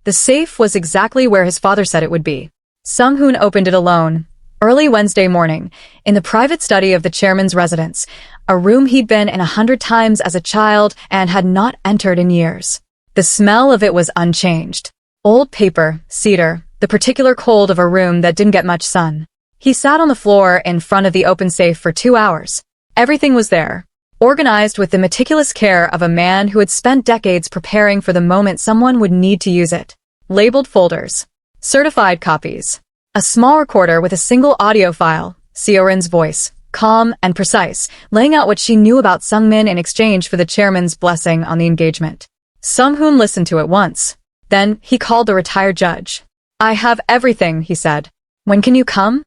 The safe was exactly where his father said it would be. Sunghoon opened it alone, early Wednesday morning, in the private study of the chairman's residence, a room he'd been in 100 times as a child and had not entered in years. The smell of it was unchanged. Old paper, cedar, the particular cold of a room that didn't get much sun. He sat on the floor in front of the open safe for 2 hours. Everything was there, organized with the meticulous care of a man who had spent decades preparing for the moment someone would need to use it. Labeled folders. Certified copies. A small recorder with a single audio file, Seorin's voice, calm and precise, laying out what she knew about Sungmin in exchange for the chairman's blessing on the engagement. Sunghoon listened to it once. Then he called the retired judge. "I have everything," he said. "When can you come?"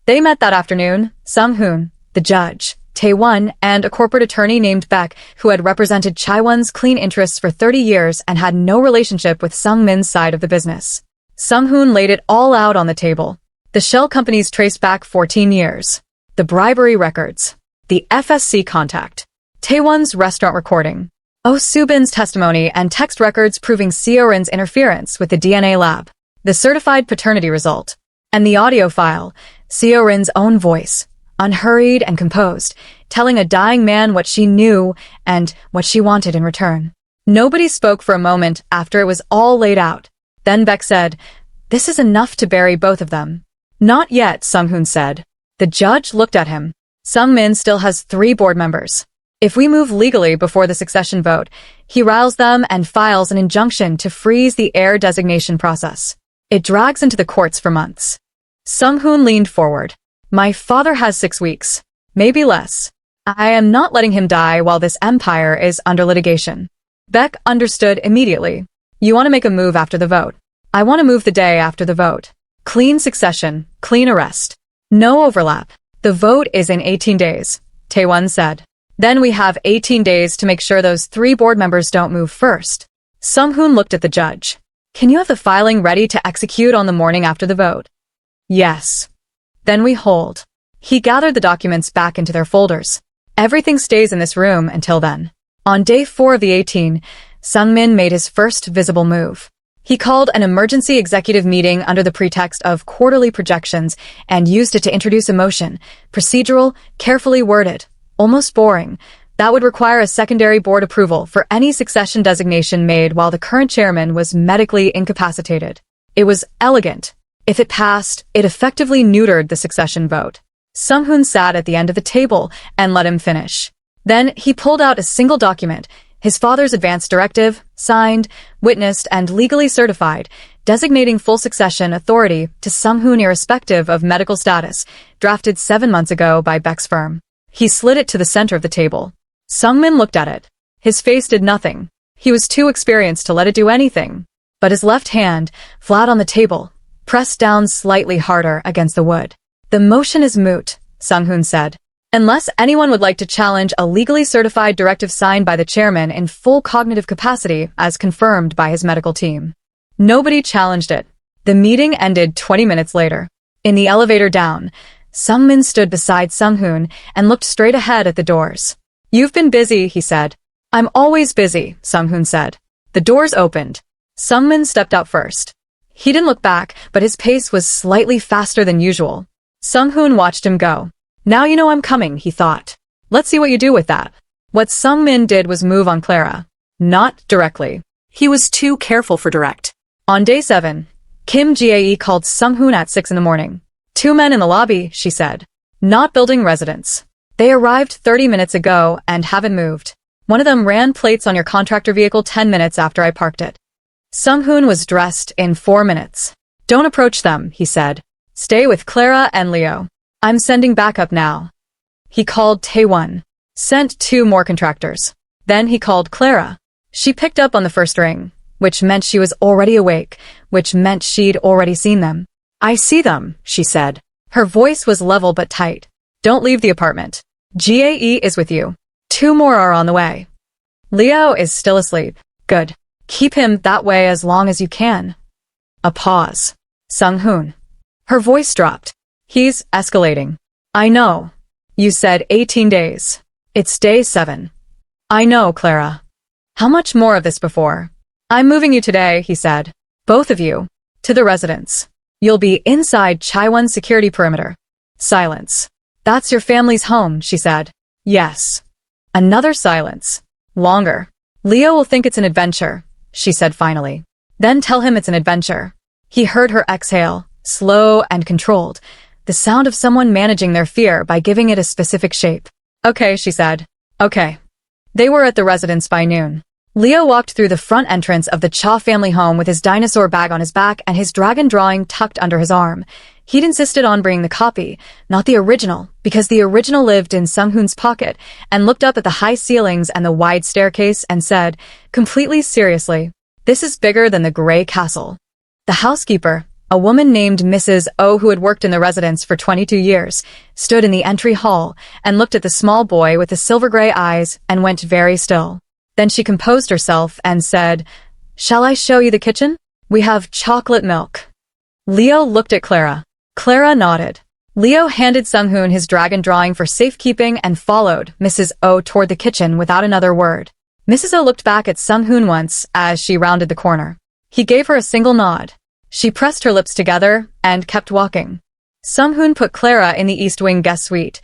They met that afternoon, Sunghoon, the judge, Taewon, and a corporate attorney named Baek, who had represented Chaewon's clean interests for 30 years and had no relationship with Sungmin's side of the business. Sunghoon laid it all out on the table. The shell companies traced back 14 years. The bribery records. The FSC contact. Taewon's restaurant recording. Oh Subin's testimony and text records proving Seorin's interference with the DNA lab. The certified paternity result. And the audio file, Seorin's own voice, unhurried and composed, telling a dying man what she knew and what she wanted in return. Nobody spoke for a moment after it was all laid out. Then Baek said, "This is enough to bury both of them." "Not yet," Sunghoon said. The judge looked at him. "Sungmin still has 3 board members. If we move legally before the succession vote, he riles them and files an injunction to freeze the heir designation process. It drags into the courts for months." Sunghoon leaned forward. "My father has 6 weeks. Maybe less. I am not letting him die while this empire is under litigation." Baek understood immediately. "You want to make a move after the vote. I want to move the day after the vote. Clean succession, clean arrest. No overlap. The vote is in 18 days, Taewon said. Then we have 18 days to make sure those 3 board members don't move first." Sunghoon looked at the judge. "Can you have the filing ready to execute on the morning after the vote?" "Yes." "Then we hold." He gathered the documents back into their folders. "Everything stays in this room until then." On day 4 of the 18, Sungmin made his first visible move. He called an emergency executive meeting under the pretext of quarterly projections and used it to introduce a motion, procedural, carefully worded, almost boring, that would require a secondary board approval for any succession designation made while the current chairman was medically incapacitated. It was elegant. If it passed, it effectively neutered the succession vote. Sunghoon sat at the end of the table and let him finish. Then he pulled out a single document, his father's advance directive, signed, witnessed, and legally certified, designating full succession authority to Sunghoon irrespective of medical status, drafted 7 months ago by Baek's firm. He slid it to the center of the table. Sungmin looked at it. His face did nothing. He was too experienced to let it do anything. But his left hand, flat on the table, pressed down slightly harder against the wood. "The motion is moot," Sunghoon said. "Unless anyone would like to challenge a legally certified directive signed by the chairman in full cognitive capacity as confirmed by his medical team." Nobody challenged it. The meeting ended 20 minutes later. In the elevator down, Sungmin stood beside Sunghoon and looked straight ahead at the doors. "You've been busy," he said. "I'm always busy," Sunghoon said. The doors opened. Sungmin stepped out first. He didn't look back, but his pace was slightly faster than usual. Sunghoon watched him go. "Now you know I'm coming," he thought. "Let's see what you do with that." What Sungmin did was move on Clara. Not directly. He was too careful for direct. On day 7, Kim Jae called Sunghoon at 6 in the morning. "2 men in the lobby," she said. "Not building residence. They arrived 30 minutes ago and haven't moved. One of them ran plates on your contractor vehicle 10 minutes after I parked it." Sunghoon was dressed in 4 minutes. "Don't approach them," he said. "Stay with Clara and Leo. I'm sending backup now." He called Taewon. Sent 2 more contractors. Then he called Clara. She picked up on the first ring, which meant she was already awake, which meant she'd already seen them. "I see them," she said. Her voice was level but tight. "Don't leave the apartment. GAE is with you. 2 more are on the way. Leo is still asleep. Good. Keep him that way as long as you can." A pause. Sunghoon. Her voice dropped. "He's escalating." "I know. You said 18 days. It's day 7. "I know, Clara." "How much more of this before?" "I'm moving you today," he said. Both of you. To the residence. You'll be inside Chaiwon's security perimeter. Silence. That's your family's home, she said. Yes. Another silence. Longer. Leo will think it's an adventure, she said finally. Then tell him it's an adventure. He heard her exhale, slow and controlled, the sound of someone managing their fear by giving it a specific shape. Okay, she said. Okay. They were at the residence by noon. Leo walked through the front entrance of the Cha family home with his dinosaur bag on his back and his dragon drawing tucked under his arm. He'd insisted on bringing the copy, not the original, because the original lived in Sunghoon's pocket, and looked up at the high ceilings and the wide staircase and said, completely seriously, "This is bigger than the Grey Castle." The housekeeper, a woman named Mrs. O who had worked in the residence for 22 years, stood in the entry hall and looked at the small boy with the silver-gray eyes and went very still. Then she composed herself and said, "Shall I show you the kitchen? We have chocolate milk." Leo looked at Clara. Clara nodded. Leo handed Sunghoon his dragon drawing for safekeeping and followed Mrs. O toward the kitchen without another word. Mrs. O looked back at Sunghoon once as she rounded the corner. He gave her a single nod. She pressed her lips together and kept walking. Sunghoon put Clara in the East Wing guest suite,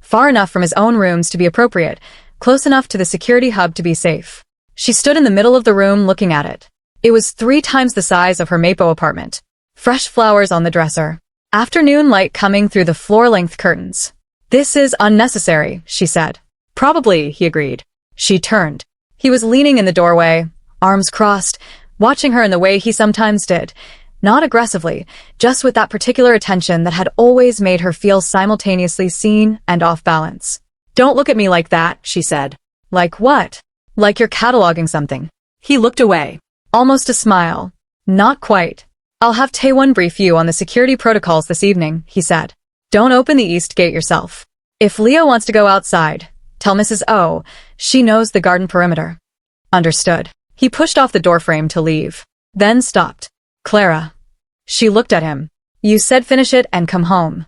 far enough from his own rooms to be appropriate, close enough to the security hub to be safe. She stood in the middle of the room looking at it. It was 3 times the size of her Mapo apartment. Fresh flowers on the dresser. Afternoon light coming through the floor-length curtains. "This is unnecessary," she said. "Probably," he agreed. She turned. He was leaning in the doorway, arms crossed, watching her in the way he sometimes did. Not aggressively, just with that particular attention that had always made her feel simultaneously seen and off balance. "Don't look at me like that," she said. "Like what?" "Like you're cataloging something." He looked away. Almost a smile. "Not quite. I'll have Taewon brief you on the security protocols this evening," he said. "Don't open the east gate yourself. If Leo wants to go outside, tell Mrs. O. She knows the garden perimeter." Understood. He pushed off the doorframe to leave, then stopped. "Clara." She looked at him. "You said finish it and come home."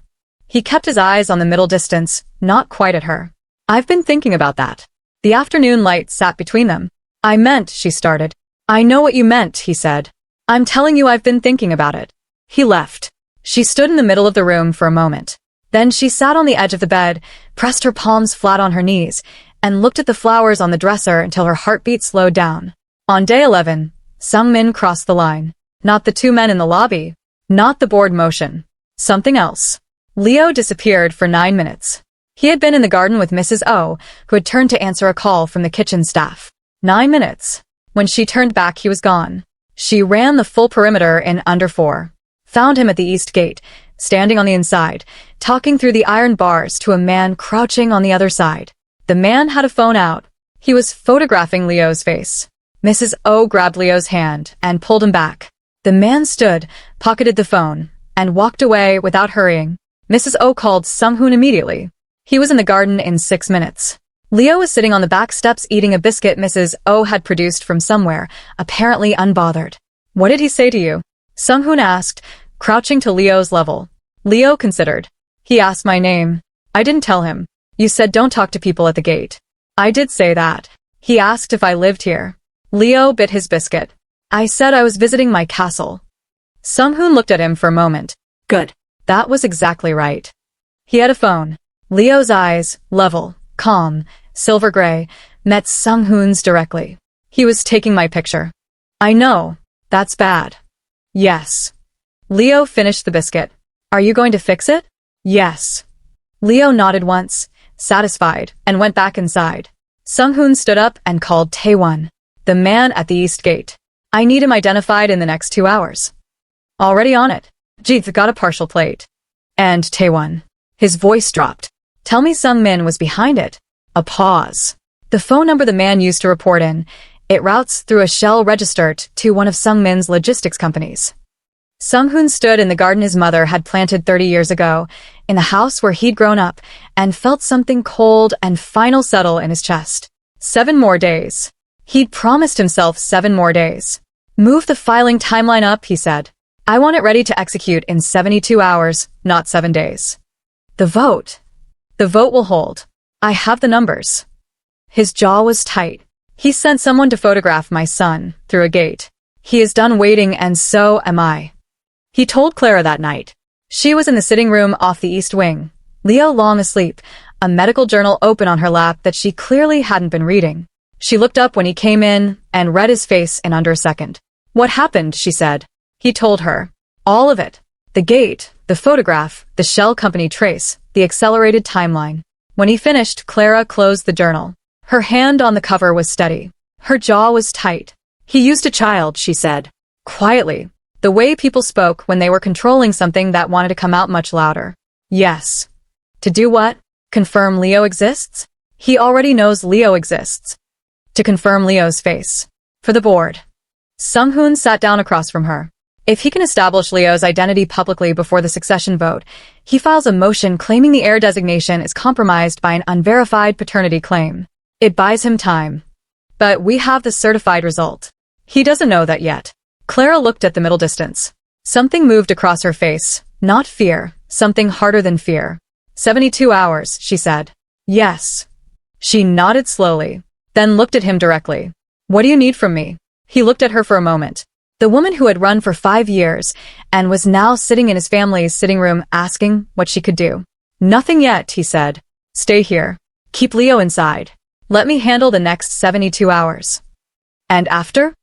He kept his eyes on the middle distance, not quite at her. "I've been thinking about that." The afternoon light sat between them. "I meant," she started. "I know what you meant," he said. "I'm telling you I've been thinking about it." He left. She stood in the middle of the room for a moment. Then she sat on the edge of the bed, pressed her palms flat on her knees, and looked at the flowers on the dresser until her heartbeat slowed down. On day 11, Sungmin crossed the line. Not the 2 men in the lobby. Not the bored motion. Something else. Leo disappeared for 9 minutes. He had been in the garden with Mrs. O, who had turned to answer a call from the kitchen staff. 9 minutes. When she turned back, he was gone. She ran the full perimeter in under 4. Found him at the east gate, standing on the inside, talking through the iron bars to a man crouching on the other side. The man had a phone out. He was photographing Leo's face. Mrs. O grabbed Leo's hand and pulled him back. The man stood, pocketed the phone, and walked away without hurrying. Mrs. O called Sunghoon immediately. He was in the garden in 6 minutes. Leo was sitting on the back steps eating a biscuit Mrs. O had produced from somewhere, apparently unbothered. "What did he say to you?" Sunghoon asked, crouching to Leo's level. Leo considered. "He asked my name. I didn't tell him. You said don't talk to people at the gate." "I did say that. He asked if I lived here." Leo bit his biscuit. "I said I was visiting my castle." Sunghoon looked at him for a moment. Good. That was exactly right. He had a phone. Leo's eyes, level, calm, silver gray, met Sunghoon's directly. "He was taking my picture." "I know. That's bad." "Yes." Leo finished the biscuit. "Are you going to fix it?" "Yes." Leo nodded once, satisfied, and went back inside. Sunghoon stood up and called Taewon, the man at the east gate. "I need him identified in the next 2 hours." "Already on it." "Jeeth got a partial plate." "And Taewon." His voice dropped. "Tell me Sungmin was behind it." A pause. "The phone number the man used to report in. It routes through a shell register to one of Sungmin's logistics companies." Sunghoon stood in the garden his mother had planted 30 years ago, in the house where he'd grown up, and felt something cold and final settle in his chest. 7 more days. He'd promised himself 7 more days. "Move the filing timeline up," he said. "I want it ready to execute in 72 hours, not 7 days. The vote. The vote will hold. I have the numbers." His jaw was tight. "He sent someone to photograph my son, through a gate. He is done waiting and so am I. He told Clara that night. She was in the sitting room off the east wing, Leo long asleep, a medical journal open on her lap that she clearly hadn't been reading. She looked up when he came in and read his face in under a second. What happened, she said. He told her. All of it. The gate, the photograph, the shell company trace, the accelerated timeline. When he finished, Clara closed the journal. Her hand on the cover was steady. Her jaw was tight. He used a child, she said. Quietly. The way people spoke when they were controlling something that wanted to come out much louder. Yes. To do what? Confirm Leo exists? He already knows Leo exists. To confirm Leo's face. For the board. Sunghoon sat down across from her. If he can establish Leo's identity publicly before the succession vote, he files a motion claiming the heir designation is compromised by an unverified paternity claim. It buys him time. But we have the certified result. He doesn't know that yet. Clara looked at the middle distance. Something moved across her face. Not fear. Something harder than fear. 72 hours, she said. Yes. She nodded slowly, then looked at him directly. What do you need from me? He looked at her for a moment. The woman who had run for 5 years and was now sitting in his family's sitting room asking what she could do. Nothing yet, he said. Stay here. Keep Leo inside. Let me handle the next 72 hours. And after?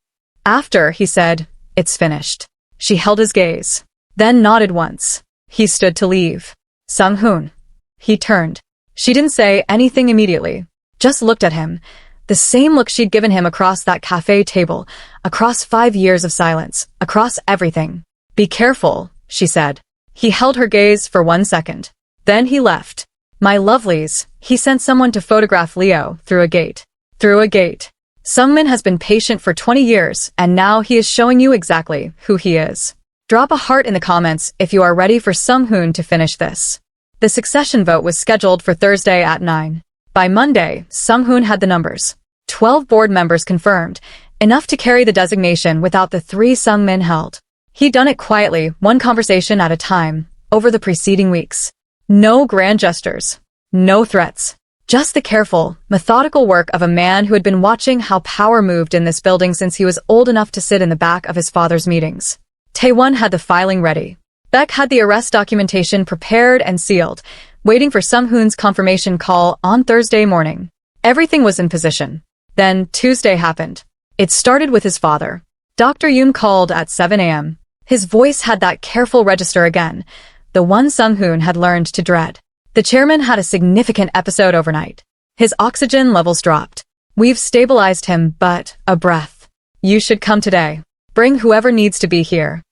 After, he said, it's finished. She held his gaze, then nodded once. He stood to leave. Sunghoon. He turned. She didn't say anything immediately, just looked at him. The same look she'd given him across that cafe table, across 5 years of silence, across everything. Be careful, she said. He held her gaze for 1 second. Then he left. My lovelies, he sent someone to photograph Leo through a gate. Through a gate. Sungmin has been patient for 20 years, and now he is showing you exactly who he is. Drop a heart in the comments if you are ready for Sunghoon to finish this. The succession vote was scheduled for Thursday at 9. By Monday, Sunghoon had the numbers. 12 board members confirmed, enough to carry the designation without the 3 Sungmin held. He'd done it quietly, one conversation at a time, over the preceding weeks. No grand gestures. No threats. Just the careful, methodical work of a man who had been watching how power moved in this building since he was old enough to sit in the back of his father's meetings. Taewon had the filing ready. Beck had the arrest documentation prepared and sealed, waiting for Sunghoon's confirmation call on Thursday morning. Everything was in position. Then Tuesday happened. It started with his father. Dr. Yoon called at 7 a.m. His voice had that careful register again, the one Sunghoon had learned to dread. The chairman had a significant episode overnight. His oxygen levels dropped. We've stabilized him, but a breath. You should come today. Bring whoever needs to be here.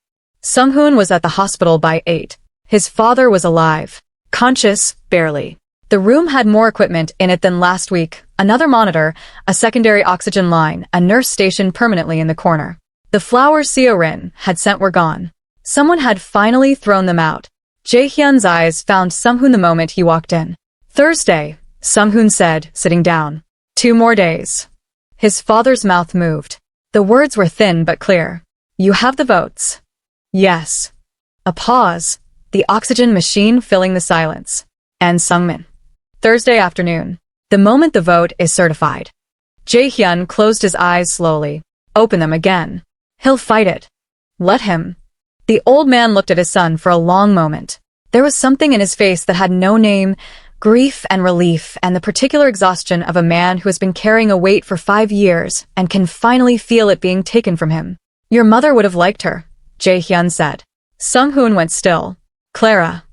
Sunghoon was at the hospital by 8. His father was alive. Conscious, barely. The room had more equipment in it than last week. Another monitor, a secondary oxygen line, a nurse stationed permanently in the corner. The flowers Seorin had sent were gone. Someone had finally thrown them out. Jae-hyun's eyes found Sunghoon the moment he walked in. Thursday, Sunghoon said, sitting down. 2 more days. His father's mouth moved. The words were thin but clear. You have the votes. Yes. A pause. The oxygen machine filling the silence. And Sungmin. Thursday afternoon. The moment the vote is certified. Jae-hyun closed his eyes slowly. Open them again. He'll fight it. Let him. The old man looked at his son for a long moment. There was something in his face that had no name, grief and relief and the particular exhaustion of a man who has been carrying a weight for 5 years and can finally feel it being taken from him. Your mother would have liked her, Jae-hyun said. Sunghoon went still. Clara.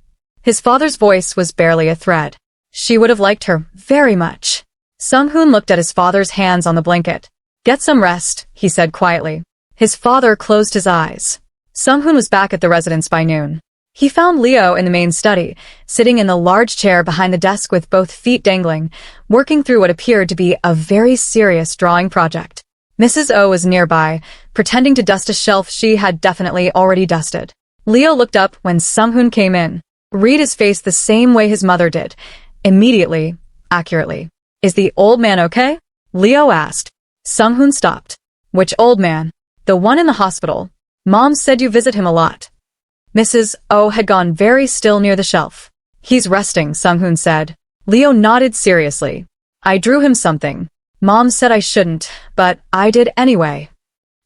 His father's voice was barely a thread. She would have liked her very much. Sunghoon looked at his father's hands on the blanket. Get some rest, he said quietly. His father closed his eyes. Sunghoon was back at the residence by noon. He found Leo in the main study, sitting in the large chair behind the desk with both feet dangling, working through what appeared to be a very serious drawing project. Mrs. O was nearby, pretending to dust a shelf she had definitely already dusted. Leo looked up when Sunghoon came in. Read his face the same way his mother did. Immediately, accurately. Is the old man okay? Leo asked. Sunghoon stopped. Which old man? The one in the hospital. Mom said you visit him a lot. Mrs. O had gone very still near the shelf. He's resting, Sunghoon said. Leo nodded seriously. I drew him something. Mom said I shouldn't, but I did anyway.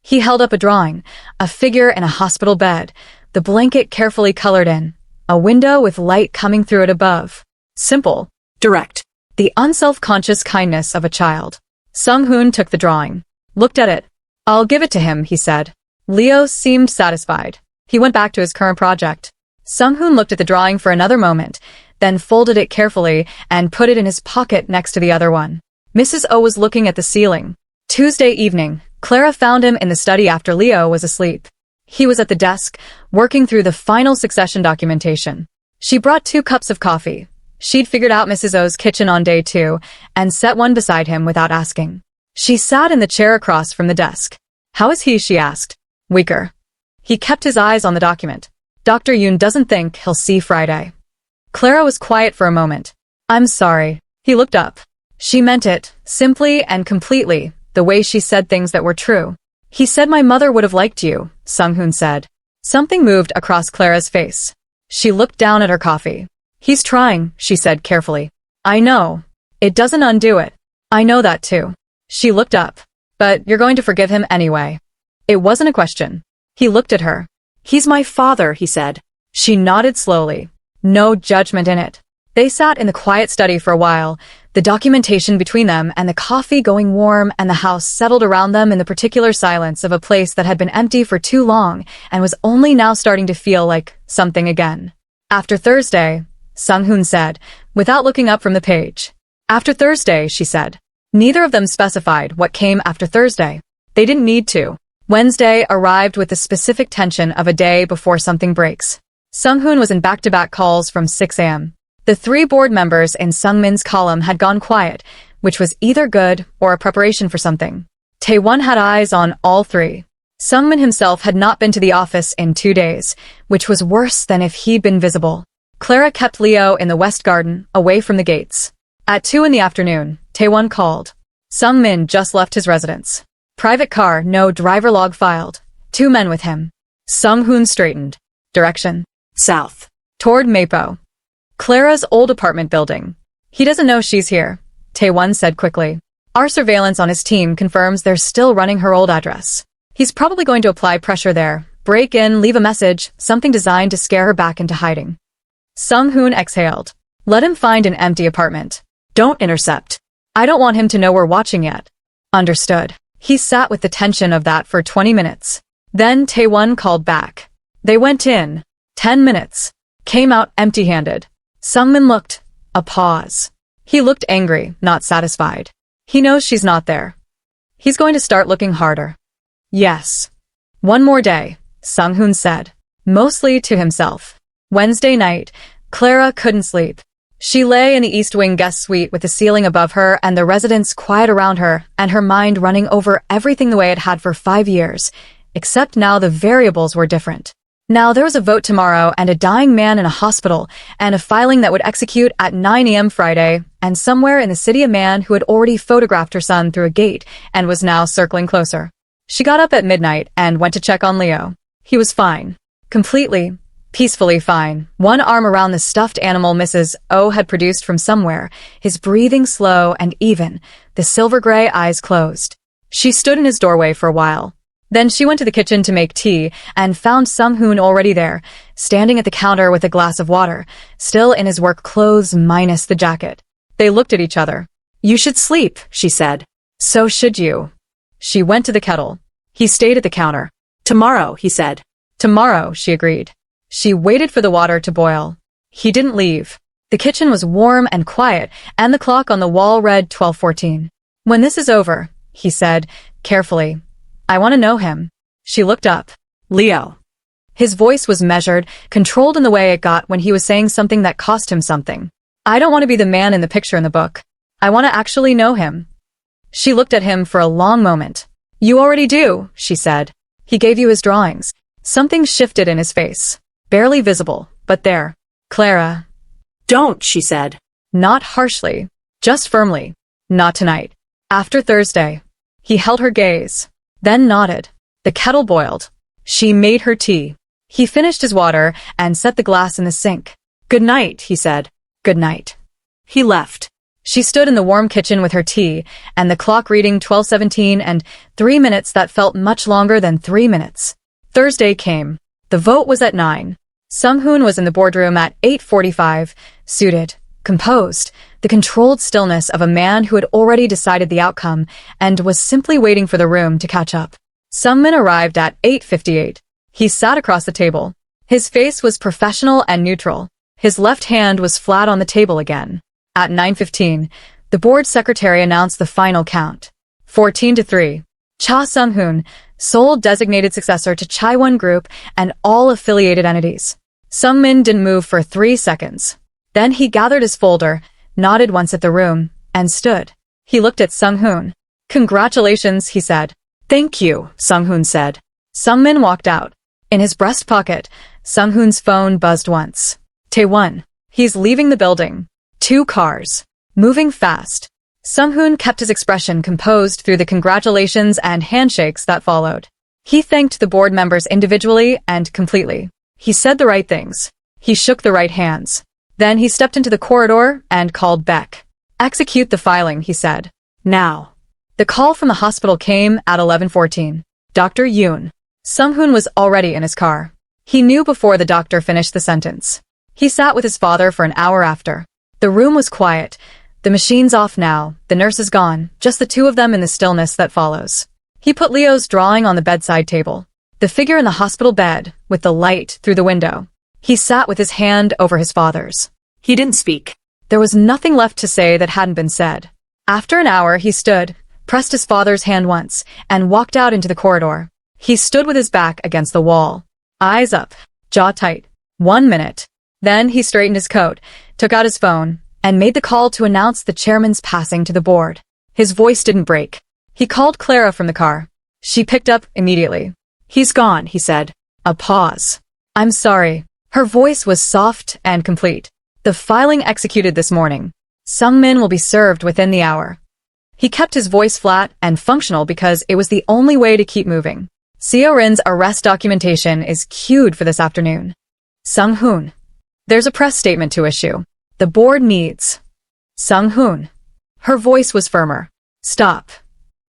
He held up a drawing, a figure in a hospital bed, the blanket carefully colored in, a window with light coming through it above. Simple, direct, the unself-conscious kindness of a child. Sunghoon took the drawing, looked at it. I'll give it to him, he said. Leo seemed satisfied. He went back to his current project. Sunghoon looked at the drawing for another moment, then folded it carefully and put it in his pocket next to the other one. Mrs. O was looking at the ceiling. Tuesday evening, Clara found him in the study after Leo was asleep. He was at the desk, working through the final succession documentation. She brought 2 cups of coffee. She'd figured out Mrs. O's kitchen on day 2 and set one beside him without asking. She sat in the chair across from the desk. How is he? She asked. Weaker. He kept his eyes on the document. Dr. Yoon doesn't think he'll see Friday. Clara was quiet for a moment. I'm sorry. He looked up. She meant it, simply and completely, the way she said things that were true. He said my mother would have liked you, Sunghoon said. Something moved across Clara's face. She looked down at her coffee. He's trying, she said carefully. I know. It doesn't undo it. I know that too. She looked up. But you're going to forgive him anyway. It wasn't a question. He looked at her. He's my father, he said. She nodded slowly. No judgment in it. They sat in the quiet study for a while, the documentation between them and the coffee going warm and the house settled around them in the particular silence of a place that had been empty for too long and was only now starting to feel like something again. After Thursday, Sunghoon said, without looking up from the page. After Thursday, she said. Neither of them specified what came after Thursday. They didn't need to. Wednesday arrived with the specific tension of a day before something breaks. Sunghoon was in back-to-back calls from 6 a.m. The 3 board members in Sungmin's column had gone quiet, which was either good or a preparation for something. Taewon had eyes on all 3. Sungmin himself had not been to the office in 2 days, which was worse than if he'd been visible. Clara kept Leo in the West Garden, away from the gates. At 2 in the afternoon, Taewon called. Sungmin just left his residence. Private car, no driver log filed. 2 men with him. Sunghoon straightened. Direction. South. Toward Mapo. Clara's old apartment building. He doesn't know she's here, Taewon said quickly. Our surveillance on his team confirms they're still running her old address. He's probably going to apply pressure there, break in, leave a message, something designed to scare her back into hiding. Sunghoon exhaled. Let him find an empty apartment. Don't intercept. I don't want him to know we're watching yet. Understood. He sat with the tension of that for 20 minutes. Then Taewon called back. They went in. 10 minutes. Came out empty-handed. Sungmin looked. A pause. He looked angry, not satisfied. He knows she's not there. He's going to start looking harder. Yes. One more day, Sunghoon said, mostly to himself. Wednesday night, Clara couldn't sleep. She lay in the East Wing guest suite with the ceiling above her and the residents quiet around her and her mind running over everything the way it had for 5 years, except now the variables were different. Now there was a vote tomorrow and a dying man in a hospital and a filing that would execute at 9 a.m. Friday, and somewhere in the city a man who had already photographed her son through a gate and was now circling closer. She got up at midnight and went to check on Leo. He was fine. Completely, peacefully fine. One arm around the stuffed animal Mrs. O had produced from somewhere, his breathing slow and even, the silver-gray eyes closed. She stood in his doorway for a while. Then she went to the kitchen to make tea and found Sunghoon already there, standing at the counter with a glass of water, still in his work clothes minus the jacket. They looked at each other. You should sleep, she said. So should you. She went to the kettle. He stayed at the counter. Tomorrow, he said. Tomorrow, she agreed. She waited for the water to boil. He didn't leave. The kitchen was warm and quiet, and the clock on the wall read 12:14. When this is over, he said, carefully, I want to know him. She looked up. Leo. His voice was measured, controlled in the way it got when he was saying something that cost him something. I don't want to be the man in the picture in the book. I want to actually know him. She looked at him for a long moment. You already do, she said. He gave you his drawings. Something shifted in his face. Barely visible, but there. Clara. Don't, she said. Not harshly, just firmly. Not tonight. After Thursday. He held her gaze. Then nodded. The kettle boiled. She made her tea. He finished his water and set the glass in the sink. Good night, he said. Good night. He left. She stood in the warm kitchen with her tea, and the clock reading 12:17 and 3 minutes that felt much longer than 3 minutes. Thursday came. The vote was at 9. Sunghoon was in the boardroom at 8:45, suited, composed, the controlled stillness of a man who had already decided the outcome and was simply waiting for the room to catch up. Sungmin arrived at 8:58. He sat across the table. His face was professional and neutral. His left hand was flat on the table again. At 9:15, the board secretary announced the final count. 14-3. Cha Sunghoon, sole designated successor to Chaiwon Group and all affiliated entities. Sungmin didn't move for 3 seconds. Then he gathered his folder, nodded once at the room, and stood. He looked at Sunghoon. "Congratulations," he said. "Thank you," Sunghoon said. Sungmin walked out. In his breast pocket, Sunghoon's phone buzzed once. Taewon. He's leaving the building. 2 cars. Moving fast. Sunghoon kept his expression composed through the congratulations and handshakes that followed. He thanked the board members individually and completely. He said the right things. He shook the right hands. Then he stepped into the corridor and called Beck. "Execute the filing," he said. "Now." The call from the hospital came at 11:14. Dr. Yoon. Sunghoon was already in his car. He knew before the doctor finished the sentence. He sat with his father for an hour after. The room was quiet. The machine's off now, the nurse is gone, just the two of them in the stillness that follows. He put Leo's drawing on the bedside table. The figure in the hospital bed, with the light through the window. He sat with his hand over his father's. He didn't speak. There was nothing left to say that hadn't been said. After an hour, he stood, pressed his father's hand once, and walked out into the corridor. He stood with his back against the wall. Eyes up, jaw tight. 1 minute. Then he straightened his coat, took out his phone, and made the call to announce the chairman's passing to the board. His voice didn't break. He called Clara from the car. She picked up immediately. "He's gone," he said. A pause. "I'm sorry." Her voice was soft and complete. "The filing executed this morning. Sungmin will be served within the hour." He kept his voice flat and functional because it was the only way to keep moving. Seo Rin's arrest documentation is queued for this afternoon. Sunghoon. There's a press statement to issue. The board needs. Sunghoon. Her voice was firmer. "Stop."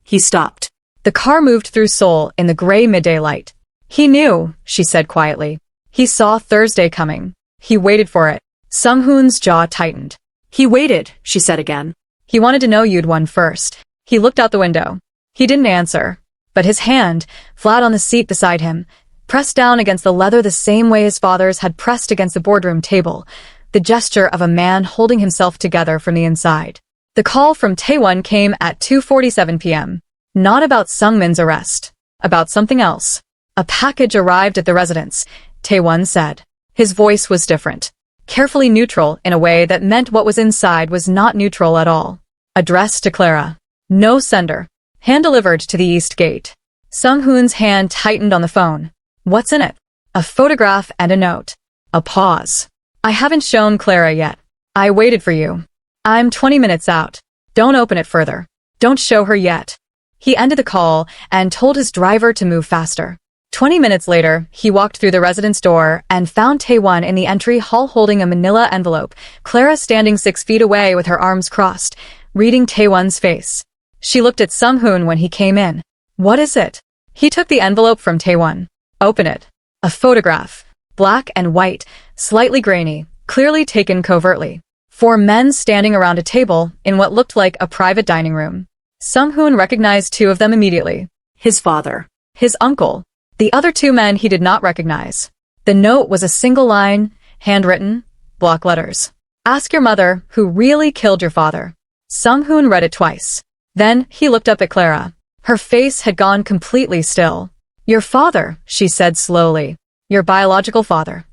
He stopped. The car moved through Seoul in the gray midday light. He knew, she said quietly. He saw Thursday coming. He waited for it. Sunghoon's jaw tightened. "He waited," she said again. "He wanted to know you'd won first." He looked out the window. He didn't answer, but his hand, flat on the seat beside him, pressed down against the leather the same way his father's had pressed against the boardroom table, the gesture of a man holding himself together from the inside. The call from Taewon came at 2:47 p.m. Not about Sungmin's arrest. About something else. A package arrived at the residence, Taewon said. His voice was different. Carefully neutral in a way that meant what was inside was not neutral at all. Addressed to Clara. No sender. Hand-delivered to the East Gate. Sunghoon's hand tightened on the phone. What's in it? A photograph and a note. A pause. "I haven't shown Clara yet. I waited for you. I'm 20 minutes out. Don't open it further. Don't show her yet." He ended the call and told his driver to move faster. 20 minutes later, he walked through the residence door and found Taewon in the entry hall holding a manila envelope, Clara standing 6 feet away with her arms crossed, reading Taewon's face. She looked at Sunghoon when he came in. "What is it?" He took the envelope from Taewon. "Open it." A photograph. Black and white, slightly grainy, clearly taken covertly. 4 men standing around a table in what looked like a private dining room. Sunghoon recognized 2 of them immediately. His father. His uncle. The other 2 men he did not recognize. The note was a single line, handwritten, block letters. "Ask your mother who really killed your father." Sunghoon read it twice. Then he looked up at Clara. Her face had gone completely still. "Your father," she said slowly. "Your biological father."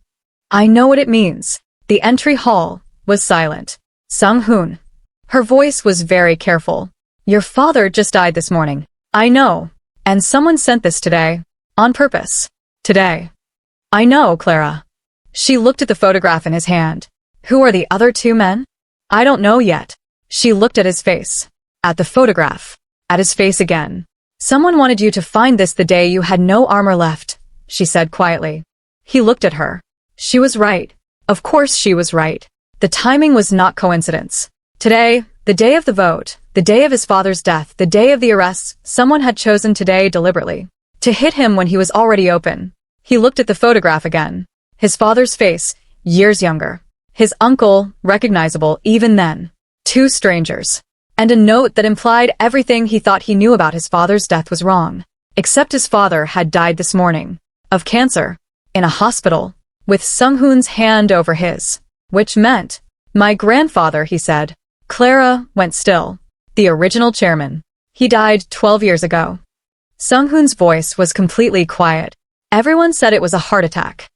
"I know what it means." The entry hall was silent. Sunghoon. Her voice was very careful. "Your father just died this morning." "I know. And someone sent this today. On purpose. Today." "I know, Clara." She looked at the photograph in his hand. "Who are the other 2 men?" "I don't know yet." She looked at his face. At the photograph. At his face again. "Someone wanted you to find this the day you had no armor left," she said quietly. He looked at her. She was right. Of course she was right. The timing was not coincidence. Today, The day of the vote, the day of his father's death, the day of the arrests, someone had chosen today deliberately to hit him when he was already open. He looked at the photograph again. His father's face, years younger. His uncle, recognizable even then. Two strangers. And a note that implied everything he thought he knew about his father's death was wrong. Except his father had died this morning. Of cancer. In a hospital. With Sunghoon's hand over his. Which meant, my grandfather, he said. Clara went still. The original chairman. He died 12 years ago. Sunghoon's voice was completely quiet. Everyone said it was a heart attack.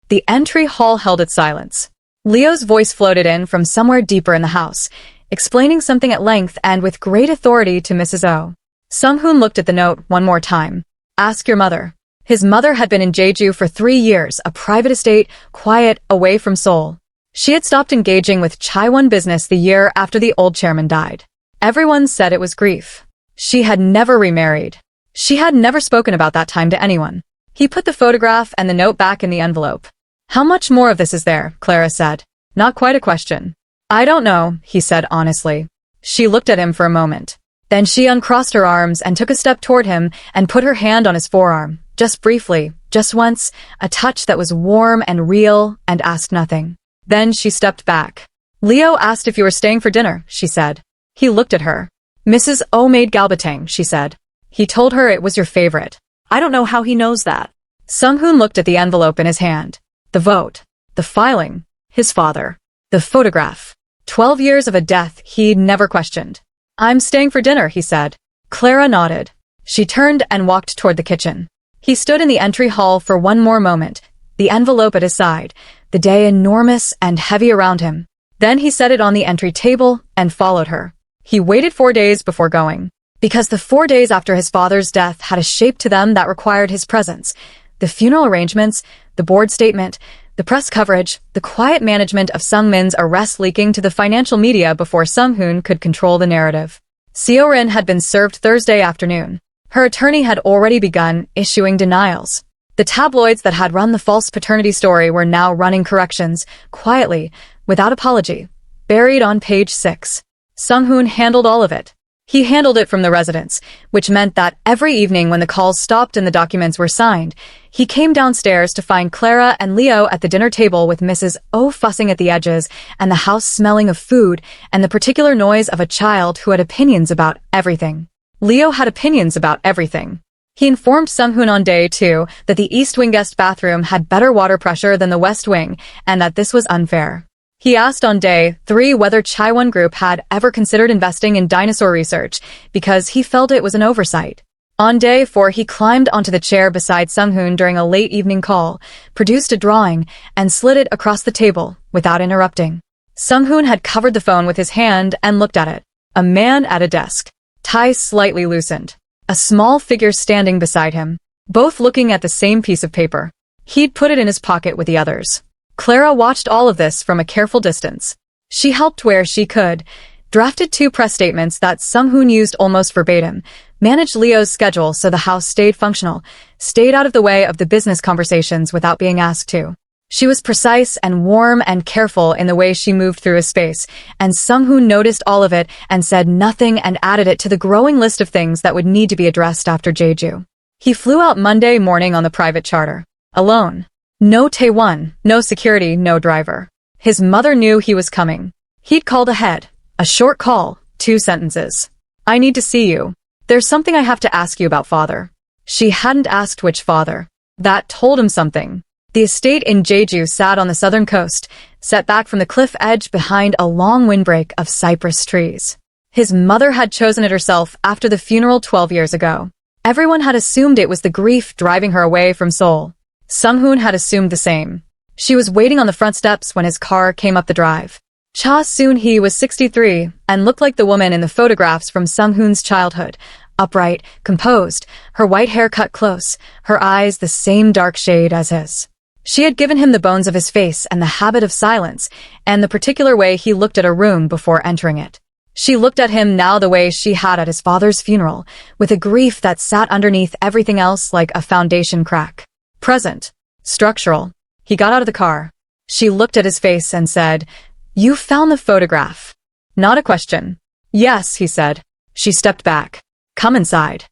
The entry hall held its silence. Leo's voice floated in from somewhere deeper in the house, explaining something at length and with great authority to Mrs. O. Sunghoon looked at the note one more time. Ask your mother. His mother had been in Jeju for 3 years, a private estate, quiet, away from Seoul. She had stopped engaging with Chaiwon business the year after the old chairman died. Everyone said it was grief. She had never remarried. She had never spoken about that time to anyone. He put the photograph and the note back in the envelope. How much more of this is there? Clara said. Not quite a question. I don't know, he said honestly. She looked at him for a moment. Then she uncrossed her arms and took a step toward him and put her hand on his forearm, just briefly, just once, a touch that was warm and real, and asked nothing. Then she stepped back. Leo asked if you were staying for dinner, she said. He looked at her. Mrs. O made galbatang, she said. He told her it was your favorite. I don't know how he knows that. Sunghoon looked at the envelope in his hand. The vote. The filing. His father. The photograph. 12 years of a death he'd never questioned. I'm staying for dinner, he said. Clara nodded. She turned and walked toward the kitchen. He stood in the entry hall for one more moment, the envelope at his side, the day enormous and heavy around him. Then he set it on the entry table and followed her. He waited 4 days before going. Because the 4 days after his father's death had a shape to them that required his presence. The funeral arrangements, the board statement, the press coverage, the quiet management of Sungmin's arrest leaking to the financial media before Sunghoon could control the narrative. Seorin had been served Thursday afternoon. Her attorney had already begun issuing denials. The tabloids that had run the false paternity story were now running corrections, quietly, without apology, buried on page 6. Sunghoon handled all of it. He handled it from the residence, which meant that every evening when the calls stopped and the documents were signed, he came downstairs to find Clara and Leo at the dinner table with Mrs. O fussing at the edges and the house smelling of food and the particular noise of a child who had opinions about everything. Leo had opinions about everything. He informed Sunghoon on day 2 that the East Wing guest bathroom had better water pressure than the West Wing and that this was unfair. He asked on day 3 whether Chaiwon Group had ever considered investing in dinosaur research because he felt it was an oversight. On day 4, he climbed onto the chair beside Sunghoon during a late evening call, produced a drawing, and slid it across the table without interrupting. Sunghoon had covered the phone with his hand and looked at it. A man at a desk. Tie slightly loosened. A small figure standing beside him, both looking at the same piece of paper. He'd put it in his pocket with the others. Clara watched all of this from a careful distance. She helped where she could, drafted 2 press statements that Sunghoon used almost verbatim, managed Leo's schedule so the house stayed functional, stayed out of the way of the business conversations without being asked to. She was precise and warm and careful in the way she moved through his space, and Sunghoon noticed all of it and said nothing and added it to the growing list of things that would need to be addressed after Jeju. He flew out Monday morning on the private charter. Alone. No Taewon, no security, no driver. His mother knew he was coming. He'd called ahead. A short call, 2 sentences. I need to see you. There's something I have to ask you about father. She hadn't asked which father. That told him something. The estate in Jeju sat on the southern coast, set back from the cliff edge behind a long windbreak of cypress trees. His mother had chosen it herself after the funeral 12 years ago. Everyone had assumed it was the grief driving her away from Seoul. Sunghoon had assumed the same. She was waiting on the front steps when his car came up the drive. Cha Soon-hee was 63 and looked like the woman in the photographs from Sunghoon's childhood, upright, composed, her white hair cut close, her eyes the same dark shade as his. She had given him the bones of his face and the habit of silence, and the particular way he looked at a room before entering it. She looked at him now the way she had at his father's funeral, with a grief that sat underneath everything else like a foundation crack. Present. Structural. He got out of the car. She looked at his face and said, "You found the photograph." Not a question. Yes, he said. She stepped back. Come inside.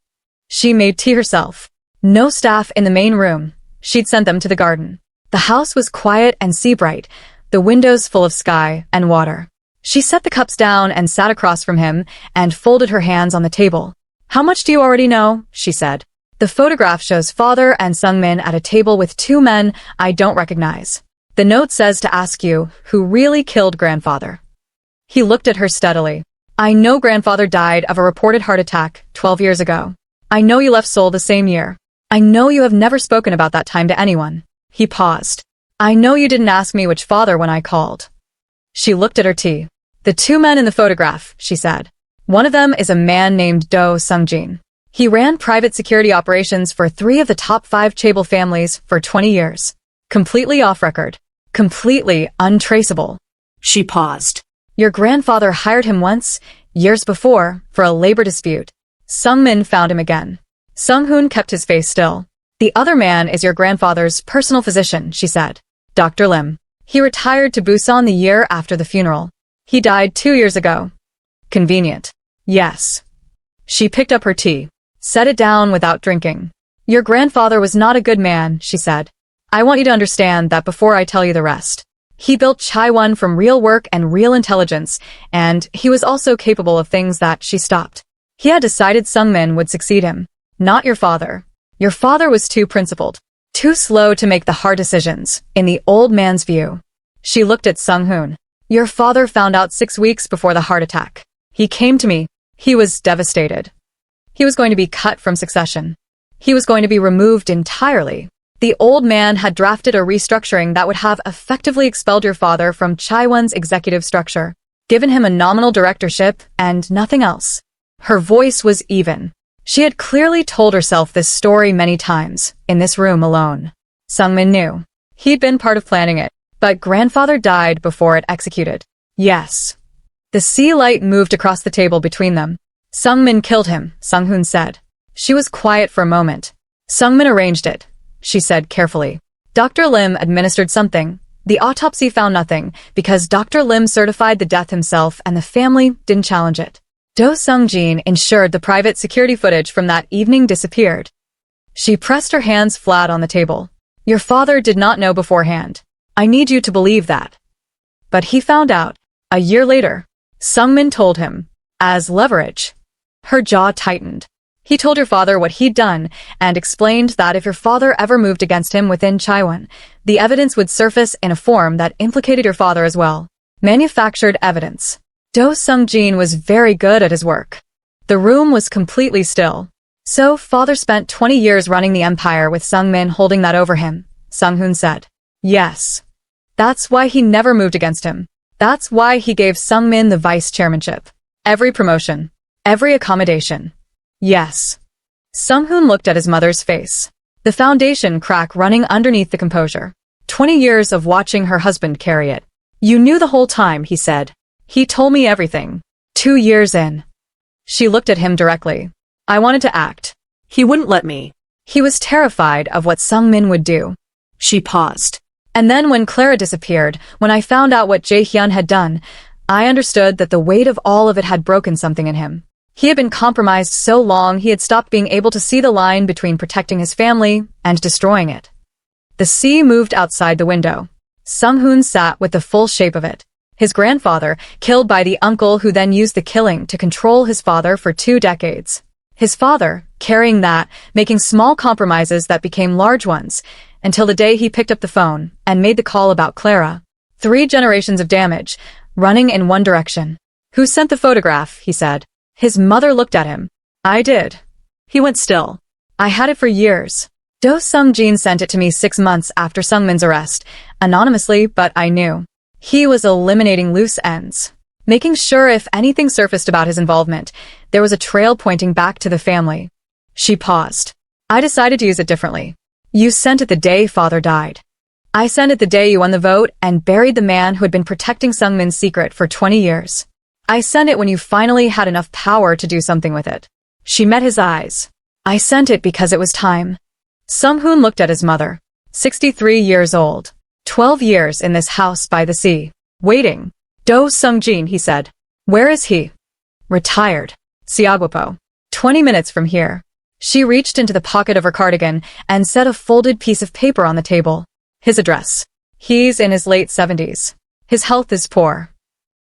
She made tea herself. No staff in the main room. She'd sent them to the garden. The house was quiet and sea-bright, the windows full of sky and water. She set the cups down and sat across from him and folded her hands on the table. How much do you already know? She said. The photograph shows father and Sungmin at a table with two men I don't recognize. The note says to ask you who really killed grandfather. He looked at her steadily. I know grandfather died of a reported heart attack 12 years ago. I know you left Seoul the same year. I know you have never spoken about that time to anyone. He paused. I know you didn't ask me which father when I called. She looked at her tea. The two men in the photograph, she said. One of them is a man named Do Sungjin. He ran private security operations for 3 of the top 5 chaebol families for 20 years. Completely off record. Completely untraceable. She paused. Your grandfather hired him once, years before, for a labor dispute. Sungmin found him again. Sunghoon kept his face still. The other man is your grandfather's personal physician, she said. Dr. Lim. He retired to Busan the year after the funeral. He died 2 years ago. Convenient. Yes. She picked up her tea. Set it down without drinking. Your grandfather was not a good man, she said. I want you to understand that before I tell you the rest. He built Chaiwon from real work and real intelligence, and he was also capable of things that she stopped. He had decided Sungmin would succeed him. Not your father. Your father was too principled. Too slow to make the hard decisions, in the old man's view. She looked at Sunghoon. Your father found out 6 weeks before the heart attack. He came to me. He was devastated. He was going to be cut from succession. He was going to be removed entirely. The old man had drafted a restructuring that would have effectively expelled your father from Chaiwon's executive structure, given him a nominal directorship and nothing else. Her voice was even. She had clearly told herself this story many times, in this room alone. Sungmin knew. He'd been part of planning it, but grandfather died before it executed. Yes. The sea light moved across the table between them. Sungmin killed him, Sunghoon said. She was quiet for a moment. Sungmin arranged it, she said carefully. Dr. Lim administered something. The autopsy found nothing, because Dr. Lim certified the death himself and the family didn't challenge it. Do Sungjin ensured the private security footage from that evening disappeared. She pressed her hands flat on the table. Your father did not know beforehand. I need you to believe that. But he found out. A year later. Sungmin told him. As leverage. Her jaw tightened. He told your father what he'd done and explained that if your father ever moved against him within Chaiwon, the evidence would surface in a form that implicated your father as well. Manufactured evidence. Do Sungjin was very good at his work. The room was completely still. So father spent 20 years running the empire with Sungmin holding that over him, Sunghoon said. Yes. That's why he never moved against him. That's why he gave Sungmin the vice chairmanship. Every promotion. Every accommodation. Yes. Sunghoon looked at his mother's face. The foundation crack running underneath the composure. 20 years of watching her husband carry it. You knew the whole time, he said. He told me everything. 2 years in. She looked at him directly. I wanted to act. He wouldn't let me. He was terrified of what Sungmin would do. She paused. And then when Clara disappeared, when I found out what Jae-hyun had done, I understood that the weight of all of it had broken something in him. He had been compromised so long he had stopped being able to see the line between protecting his family and destroying it. The sea moved outside the window. Sunghoon sat with the full shape of it. His grandfather, killed by the uncle who then used the killing to control his father for 2 decades. His father, carrying that, making small compromises that became large ones, until the day he picked up the phone and made the call about Clara. 3 generations of damage, running in one direction. Who sent the photograph, he said. His mother looked at him. I did. He went still. I had it for years. Do Sungjin sent it to me 6 months after Sungmin's arrest, anonymously, but I knew. He was eliminating loose ends, making sure if anything surfaced about his involvement, there was a trail pointing back to the family. She paused. I decided to use it differently. You sent it the day father died. I sent it the day you won the vote and buried the man who had been protecting Sungmin's secret for 20 years. I sent it when you finally had enough power to do something with it. She met his eyes. I sent it because it was time. Sunghoon looked at his mother. 63 years old. 12 years in this house by the sea. Waiting. Do Sungjin, he said. Where is he? Retired. Siaguapo. 20 minutes from here. She reached into the pocket of her cardigan and set a folded piece of paper on the table. His address. He's in his late 70s. His health is poor.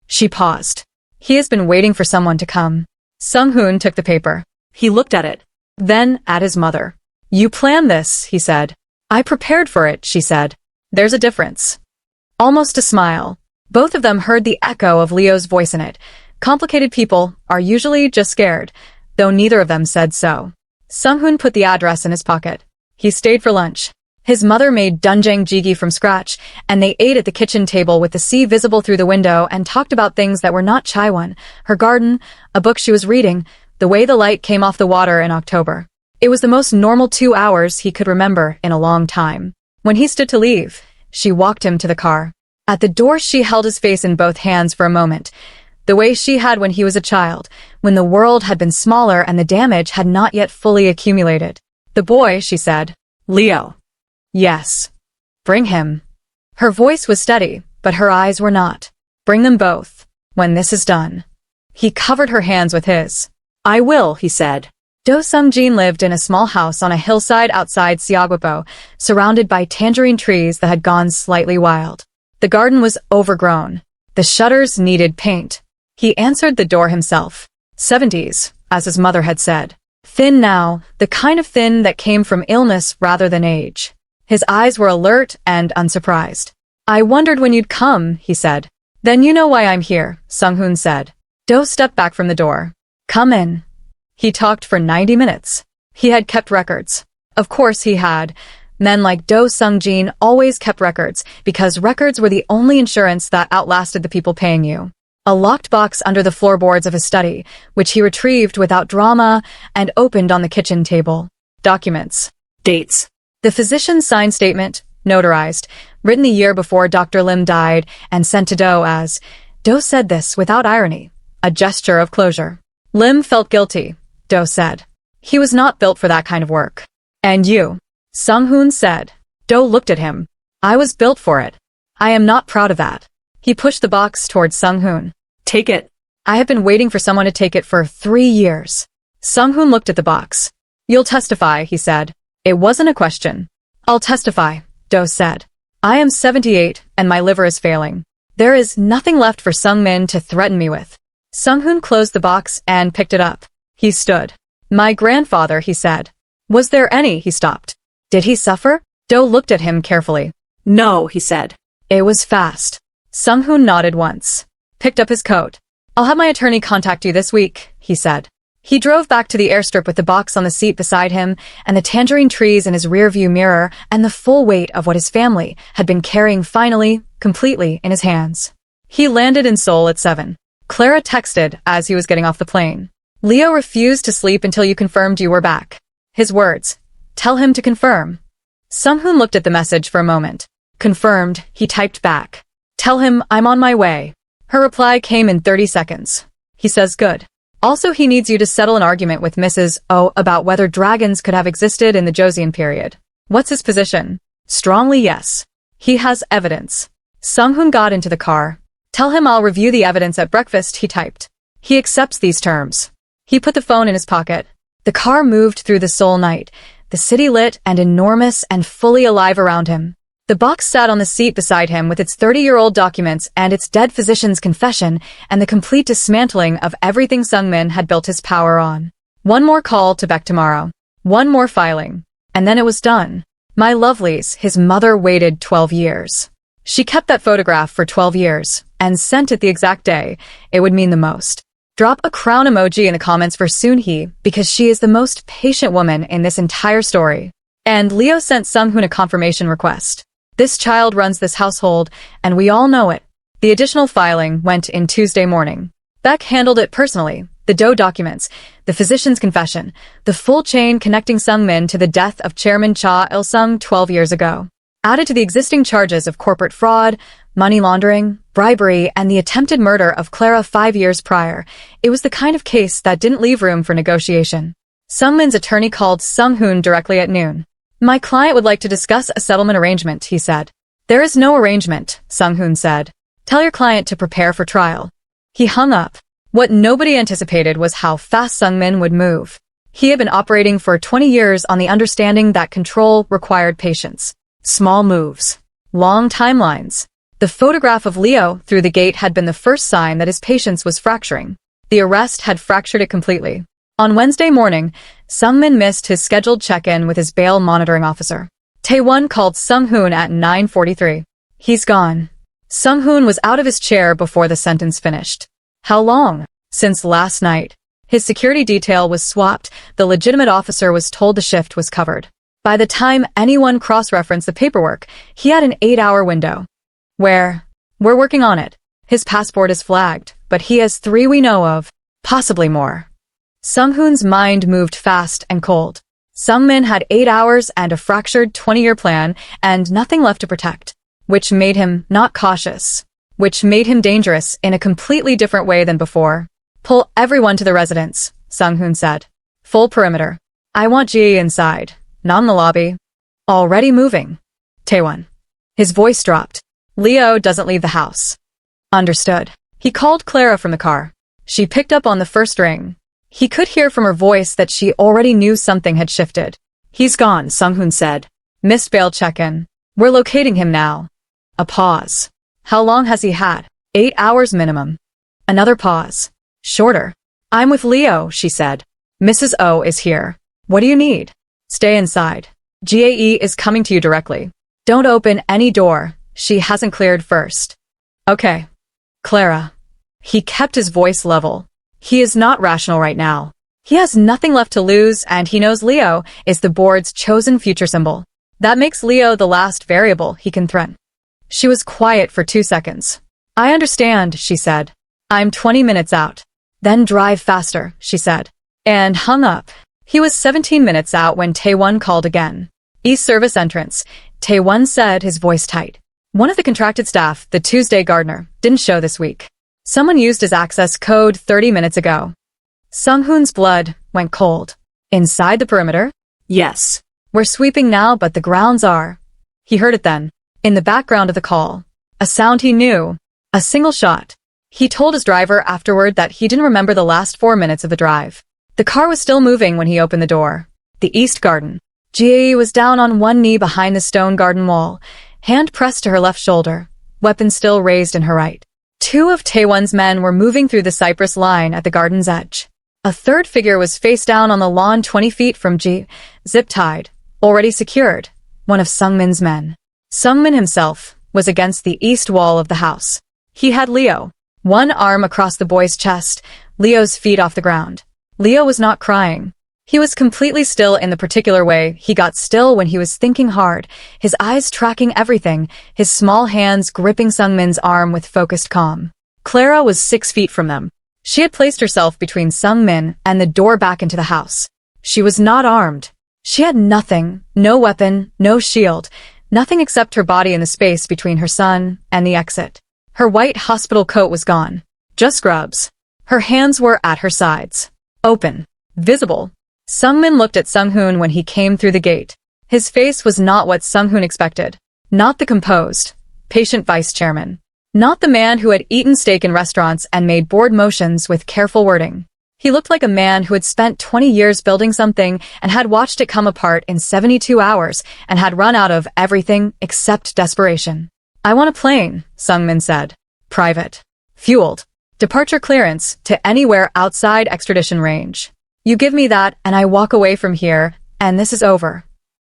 She paused. He has been waiting for someone to come. Sunghoon took the paper. He looked at it. Then at his mother. You planned this, he said. I prepared for it, she said. There's a difference. Almost a smile. Both of them heard the echo of Leo's voice in it. Complicated people are usually just scared, though neither of them said so. Sunghoon put the address in his pocket. He stayed for lunch. His mother made doenjang jjigae from scratch, and they ate at the kitchen table with the sea visible through the window and talked about things that were not Chaiwan, her garden, a book she was reading, the way the light came off the water in October. It was the most normal 2 hours he could remember in a long time. When he stood to leave, she walked him to the car. At the door she held his face in both hands for a moment, the way she had when he was a child, when the world had been smaller and the damage had not yet fully accumulated. The boy, she said. Leo. Yes. Bring him. Her voice was steady, but her eyes were not. Bring them both, when this is done. He covered her hands with his. I will, he said. Do Sungjin lived in a small house on a hillside outside Siaguapo, surrounded by tangerine trees that had gone slightly wild. The garden was overgrown. The shutters needed paint. He answered the door himself. 70s, as his mother had said. Thin now, the kind of thin that came from illness rather than age. His eyes were alert and unsurprised. I wondered when you'd come, he said. Then you know why I'm here, Sunghoon said. Do stepped back from the door. Come in. He talked for 90 minutes. He had kept records. Of course he had. Men like Do Sungjin always kept records, because records were the only insurance that outlasted the people paying you. A locked box under the floorboards of his study, which he retrieved without drama and opened on the kitchen table. Documents. Dates. The physician's signed statement, notarized, written the year before Dr. Lim died and sent to Do as, Do said this without irony, a gesture of closure. Lim felt guilty, Do said. He was not built for that kind of work. And you? Sunghoon said. Do looked at him. I was built for it. I am not proud of that. He pushed the box towards Sunghoon. Take it. I have been waiting for someone to take it for 3 years. Sunghoon looked at the box. You'll testify, he said. It wasn't a question. I'll testify, Do said. I am 78 and my liver is failing. There is nothing left for Sungmin to threaten me with. Sunghoon closed the box and picked it up. He stood. My grandfather, he said. Was there any? He stopped. Did he suffer? Do looked at him carefully. No, he said. It was fast. Sunghoon nodded once. Picked up his coat. I'll have my attorney contact you this week, he said. He drove back to the airstrip with the box on the seat beside him and the tangerine trees in his rearview mirror and the full weight of what his family had been carrying finally, completely in his hands. He landed in Seoul at 7. Clara texted as he was getting off the plane. Leo refused to sleep until you confirmed you were back. His words. Tell him to confirm. Sunghoon looked at the message for a moment. Confirmed, he typed back. Tell him I'm on my way. Her reply came in 30 seconds. He says good. Also, he needs you to settle an argument with Mrs. O about whether dragons could have existed in the Joseon period. What's his position? Strongly yes. He has evidence. Sunghoon got into the car. Tell him I'll review the evidence at breakfast, he typed. He accepts these terms. He put the phone in his pocket. The car moved through the Seoul night, the city lit and enormous and fully alive around him. The box sat on the seat beside him with its 30-year-old documents and its dead physician's confession and the complete dismantling of everything Sungmin had built his power on. One more call to Beck tomorrow. One more filing. And then it was done. My lovelies, his mother waited 12 years. She kept that photograph for 12 years and sent it the exact day. It would mean the most. Drop a crown emoji in the comments for Soonhee because she is the most patient woman in this entire story. And Leo sent Sunghoon a confirmation request. This child runs this household, and we all know it. The additional filing went in Tuesday morning. Beck handled it personally. The Do documents, the physician's confession, the full chain connecting Sungmin to the death of Chairman Cha Il-sung 12 years ago. Added to the existing charges of corporate fraud, money laundering, bribery, and the attempted murder of Clara 5 years prior, it was the kind of case that didn't leave room for negotiation. Sungmin's attorney called Sunghoon directly at noon. My client would like to discuss a settlement arrangement, he said. There is no arrangement, Sunghoon said. Tell your client to prepare for trial. He hung up. What nobody anticipated was how fast Sungmin would move. He had been operating for 20 years on the understanding that control required patience. Small moves. Long timelines. The photograph of Leo through the gate had been the first sign that his patience was fracturing. The arrest had fractured it completely. On Wednesday morning, Sungmin missed his scheduled check-in with his bail monitoring officer. Taewon called Sunghoon at 9:43. He's gone. Sunghoon was out of his chair before the sentence finished. How long? Since last night. His security detail was swapped. The legitimate officer was told the shift was covered. By the time anyone cross-referenced the paperwork, he had an 8-hour window. We're working on it. His passport is flagged, but he has 3 we know of, possibly more. Sunghoon's mind moved fast and cold. Sungmin had 8 hours and a fractured 20-year plan and nothing left to protect, which made him not cautious, which made him dangerous in a completely different way than before. Pull everyone to the residence, Sunghoon said. Full perimeter. I want Ji inside, not in the lobby. Already moving. Taewon. His voice dropped. Leo doesn't leave the house. Understood. He called Clara from the car. She picked up on the first ring. He could hear from her voice that she already knew something had shifted. He's gone, Sunghoon said. Missed bail check-in. We're locating him now. A pause. How long has he had? 8 hours minimum. Another pause. Shorter. I'm with Leo, she said. Mrs. O is here. What do you need? Stay inside. GAE is coming to you directly. Don't open any door. She hasn't cleared first. Okay. Clara. He kept his voice level. He is not rational right now. He has nothing left to lose, and he knows Leo is the board's chosen future symbol. That makes Leo the last variable he can threaten. She was quiet for 2 seconds. I understand, she said. I'm 20 minutes out. Then drive faster, she said. And hung up. He was 17 minutes out when Taewon called again. East Service entrance. Taewon said, his voice tight. One of the contracted staff, the Tuesday gardener, didn't show this week. Someone used his access code 30 minutes ago. Sunghoon's blood went cold. Inside the perimeter? Yes. We're sweeping now, but the grounds are. He heard it then. In the background of the call. A sound he knew. A single shot. He told his driver afterward that he didn't remember the last 4 minutes of the drive. The car was still moving when he opened the door. The East Garden. Ji was down on one knee behind the stone garden wall, hand pressed to her left shoulder, weapon still raised in her right. 2 of Taewon's men were moving through the cypress line at the garden's edge. A third figure was face down on the lawn 20 feet from Ji, zip-tied, already secured, one of Sungmin's men. Sungmin himself was against the east wall of the house. He had Leo, one arm across the boy's chest, Leo's feet off the ground. Leo was not crying. He was completely still in the particular way he got still when he was thinking hard, his eyes tracking everything, his small hands gripping Sungmin's arm with focused calm. Clara was 6 feet from them. She had placed herself between Sungmin and the door back into the house. She was not armed. She had nothing, no weapon, no shield, nothing except her body in the space between her son and the exit. Her white hospital coat was gone. Just scrubs. Her hands were at her sides. Open. Visible. Sungmin looked at Sunghoon when he came through the gate. His face was not what Sunghoon expected. Not the composed, patient vice chairman. Not the man who had eaten steak in restaurants and made bored motions with careful wording. He looked like a man who had spent 20 years building something and had watched it come apart in 72 hours and had run out of everything except desperation. I want a plane, Sungmin said. Private. Fueled. Departure clearance to anywhere outside extradition range. You give me that and I walk away from here, and this is over.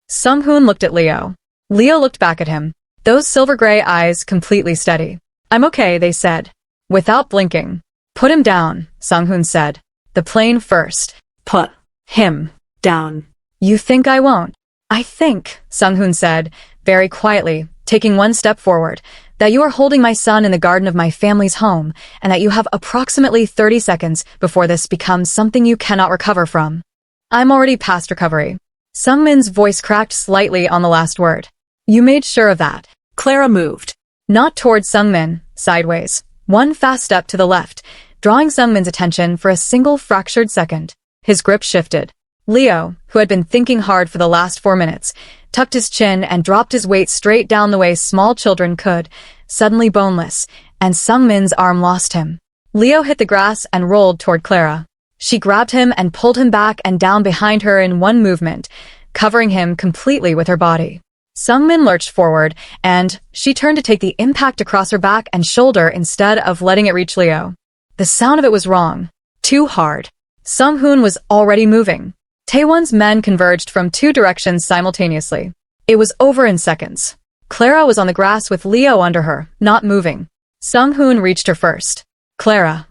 Sunghoon looked at Leo. Leo looked back at him, those silver-gray eyes completely steady. I'm okay, they said. Without blinking. Put him down, Sunghoon said. The plane first. Put him down. You think I won't? I think, Sunghoon said, very quietly, taking one step forward, that you are holding my son in the garden of my family's home, and that you have approximately 30 seconds before this becomes something you cannot recover from. I'm already past recovery. Sungmin's voice cracked slightly on the last word. You made sure of that. Clara moved. Not towards Sungmin, sideways. One fast step to the left, drawing Sungmin's attention for a single fractured second. His grip shifted. Leo, who had been thinking hard for the last 4 minutes, tucked his chin and dropped his weight straight down the way small children could, suddenly boneless, and Sungmin's arm lost him. Leo hit the grass and rolled toward Clara. She grabbed him and pulled him back and down behind her in one movement, covering him completely with her body. Sungmin lurched forward, and she turned to take the impact across her back and shoulder instead of letting it reach Leo. The sound of it was wrong. Too hard. Sunghoon was already moving. Taewon's men converged from two directions simultaneously. It was over in seconds. Clara was on the grass with Leo under her, not moving. Sunghoon reached her first. Clara.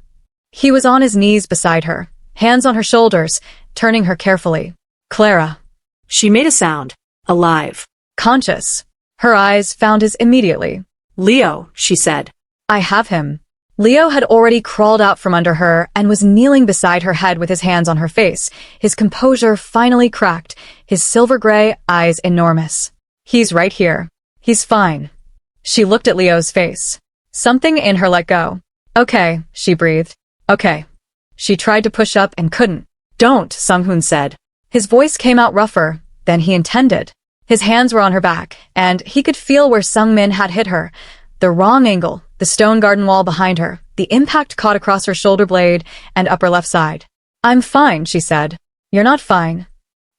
He was on his knees beside her, hands on her shoulders, turning her carefully. Clara. She made a sound. Alive. Conscious. Her eyes found his immediately. Leo, she said. I have him. Leo had already crawled out from under her and was kneeling beside her head with his hands on her face, his composure finally cracked, his silver-gray eyes enormous. He's right here. He's fine. She looked at Leo's face. Something in her let go. Okay, she breathed. Okay. She tried to push up and couldn't. Don't, Sunghoon said. His voice came out rougher than he intended. His hands were on her back, and he could feel where Sungmin had hit her. The wrong angle, the stone garden wall behind her, the impact caught across her shoulder blade and upper left side. I'm fine, she said. You're not fine.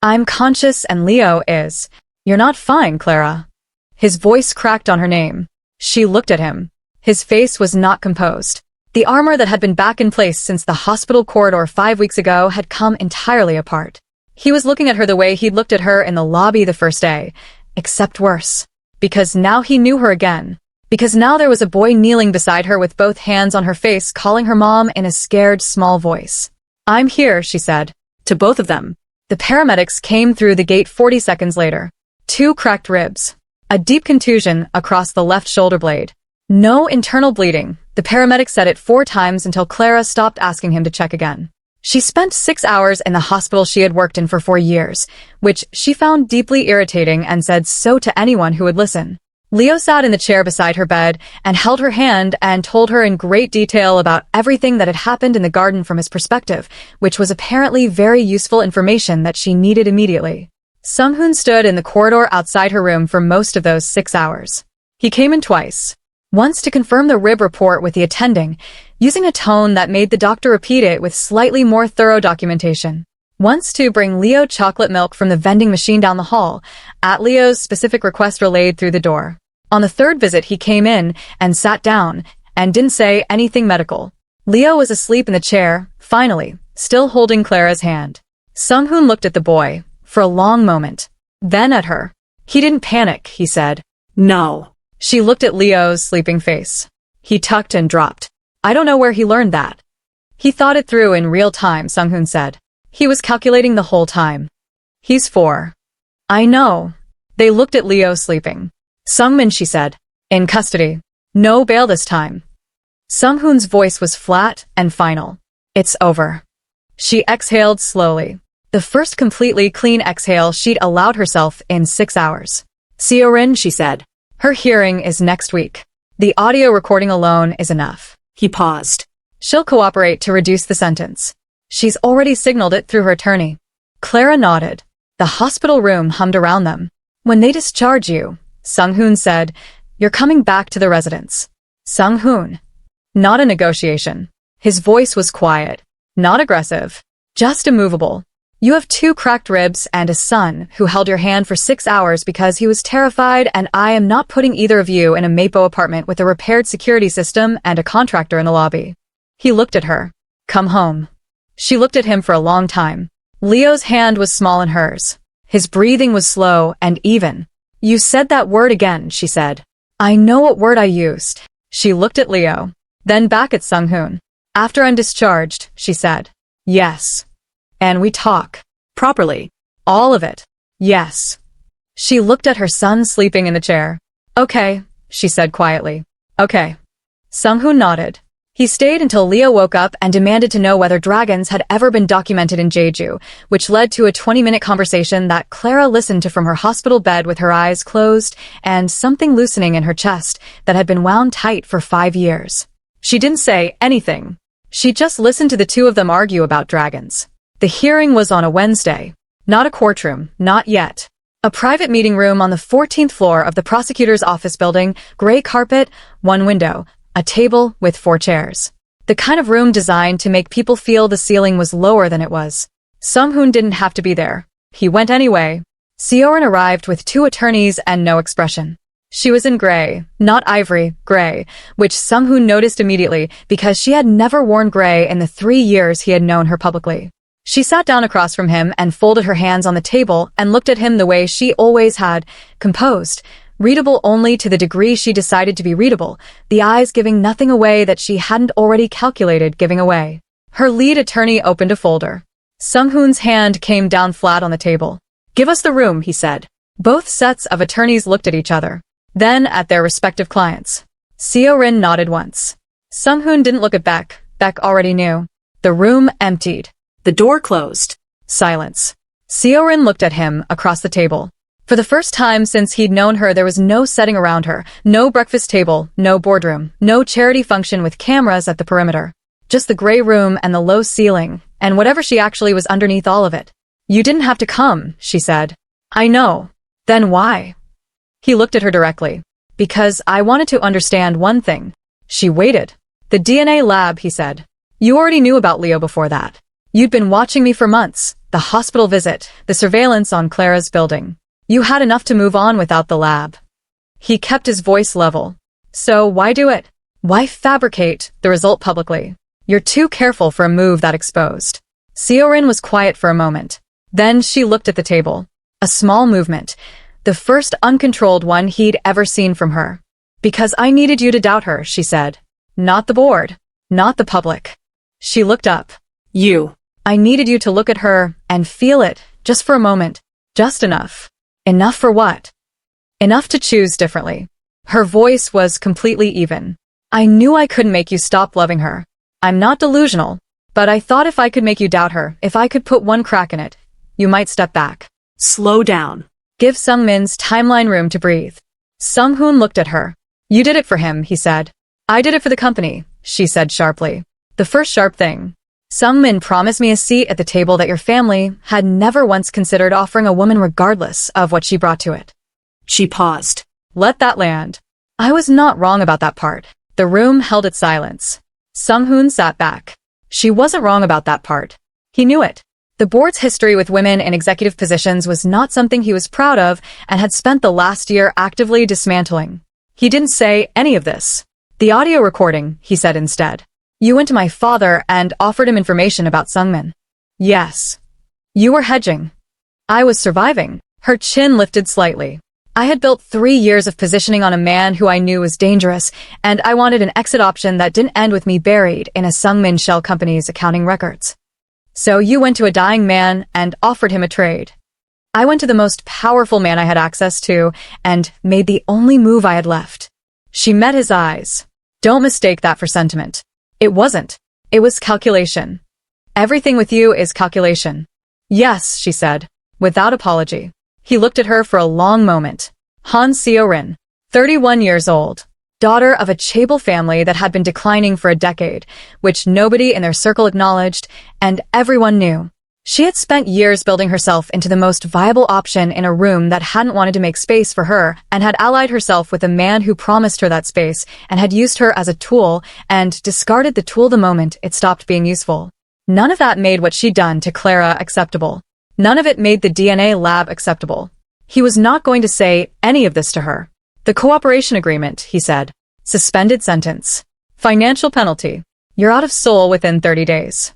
I'm conscious and Leo is. You're not fine, Clara. His voice cracked on her name. She looked at him. His face was not composed. The armor that had been back in place since the hospital corridor 5 weeks ago had come entirely apart. He was looking at her the way he'd looked at her in the lobby the first day, except worse. Because now he knew her again. Because now there was a boy kneeling beside her with both hands on her face, calling her mom in a scared, small voice. I'm here, she said. To both of them. The paramedics came through the gate 40 seconds later. 2 cracked ribs. A deep contusion across the left shoulder blade. No internal bleeding. The paramedic said it 4 times until Clara stopped asking him to check again. She spent 6 hours in the hospital she had worked in for 4 years, which she found deeply irritating and said so to anyone who would listen. Leo sat in the chair beside her bed and held her hand and told her in great detail about everything that had happened in the garden from his perspective, which was apparently very useful information that she needed immediately. Sunghoon stood in the corridor outside her room for most of those 6 hours. He came in twice. Once to confirm the rib report with the attending, using a tone that made the doctor repeat it with slightly more thorough documentation. Once to bring Leo chocolate milk from the vending machine down the hall, at Leo's specific request relayed through the door. On the 3rd visit he came in and sat down and didn't say anything medical. Leo was asleep in the chair, finally, still holding Clara's hand. Sunghoon looked at the boy, for a long moment. Then at her. He didn't panic, he said. No. She looked at Leo's sleeping face. He tucked and dropped. I don't know where he learned that. He thought it through in real time, Sunghoon said. He was calculating the whole time. He's 4. I know. They looked at Leo sleeping. Sungmin, she said. In custody. No bail this time. Sunghoon's voice was flat and final. It's over. She exhaled slowly. The first completely clean exhale she'd allowed herself in 6 hours. Seorin, she said. Her hearing is next week. The audio recording alone is enough. He paused. She'll cooperate to reduce the sentence. She's already signaled it through her attorney. Clara nodded. The hospital room hummed around them. When they discharge you, Sunghoon said, you're coming back to the residence. Sunghoon. Not a negotiation. His voice was quiet. Not aggressive. Just immovable. You have 2 cracked ribs and a son who held your hand for 6 hours because he was terrified, and I am not putting either of you in a Mapo apartment with a repaired security system and a contractor in the lobby. He looked at her. Come home. She looked at him for a long time. Leo's hand was small in hers. His breathing was slow and even. You said that word again, she said. I know what word I used. She looked at Leo. Then back at Sunghoon. After I'm discharged, she said. Yes. And we talk. Properly. All of it. Yes. She looked at her son sleeping in the chair. Okay, she said quietly. Okay. Sunghoon nodded. He stayed until Leo woke up and demanded to know whether dragons had ever been documented in Jeju, which led to a 20-minute conversation that Clara listened to from her hospital bed with her eyes closed and something loosening in her chest that had been wound tight for 5 years. She didn't say anything. She just listened to the two of them argue about dragons. The hearing was on a Wednesday. Not a courtroom, not yet. A private meeting room on the 14th floor of the prosecutor's office building, gray carpet, 1 window, a table with 4 chairs. The kind of room designed to make people feel the ceiling was lower than it was. Sunghoon didn't have to be there. He went anyway. Seorin arrived with 2 attorneys and no expression. She was in gray, not ivory, gray, which Sunghoon noticed immediately because she had never worn gray in the 3 years he had known her publicly. She sat down across from him and folded her hands on the table and looked at him the way she always had, composed, readable only to the degree she decided to be readable, the eyes giving nothing away that she hadn't already calculated giving away. Her lead attorney opened a folder. Sunghoon's hand came down flat on the table. "Give us the room," he said. Both sets of attorneys looked at each other, then at their respective clients. Seorin nodded once. Sunghoon didn't look at Beck. Beck already knew. The room emptied. The door closed. Silence. Seorin looked at him across the table. For the first time since he'd known her, there was no setting around her, no breakfast table, no boardroom, no charity function with cameras at the perimeter. Just the gray room and the low ceiling, and whatever she actually was underneath all of it. "You didn't have to come," she said. "I know. Then why?" He looked at her directly. "Because I wanted to understand one thing." She waited. "The DNA lab," he said. "You already knew about Leo before that. You'd been watching me for months, the hospital visit, the surveillance on Clara's building. You had enough to move on without the lab." He kept his voice level. "So why do it? Why fabricate the result publicly? You're too careful for a move that exposed." Seorin was quiet for a moment. Then she looked at the table. A small movement. The first uncontrolled one he'd ever seen from her. "Because I needed you to doubt her," she said. "Not the board. Not the public." She looked up. "You." "I needed you to look at her and feel it, just for a moment. Just enough." "Enough for what?" "Enough to choose differently." Her voice was completely even. "I knew I couldn't make you stop loving her. I'm not delusional. But I thought if I could make you doubt her, if I could put one crack in it, you might step back. Slow down. Give Sungmin's timeline room to breathe." Sunghoon looked at her. "You did it for him," he said. "I did it for the company," she said sharply. "The first sharp thing. Sungmin promised me a seat at the table that your family had never once considered offering a woman regardless of what she brought to it." She paused. "Let that land." I was not wrong about that part. The room held its silence. Sunghoon sat back. She wasn't wrong about that part. He knew it. The board's history with women in executive positions was not something he was proud of and had spent the last year actively dismantling. He didn't say any of this. "The audio recording," he said instead. "You went to my father and offered him information about Sungmin." "Yes." "You were hedging." "I was surviving." Her chin lifted slightly. "I had built 3 years of positioning on a man who I knew was dangerous, and I wanted an exit option that didn't end with me buried in a Sungmin shell company's accounting records. So you went to a dying man and offered him a trade. I went to the most powerful man I had access to and made the only move I had left." She met his eyes. "Don't mistake that for sentiment. It wasn't. It was calculation. Everything with you is calculation." "Yes," she said, without apology. He looked at her for a long moment. Han Seorin, 31 years old, daughter of a chaebol family that had been declining for a decade, which nobody in their circle acknowledged, and everyone knew. She had spent years building herself into the most viable option in a room that hadn't wanted to make space for her and had allied herself with a man who promised her that space and had used her as a tool and discarded the tool the moment it stopped being useful. None of that made what she'd done to Clara acceptable. None of it made the DNA lab acceptable. He was not going to say any of this to her. "The cooperation agreement," he said. "Suspended sentence. Financial penalty. You're out of Seoul within 30 days.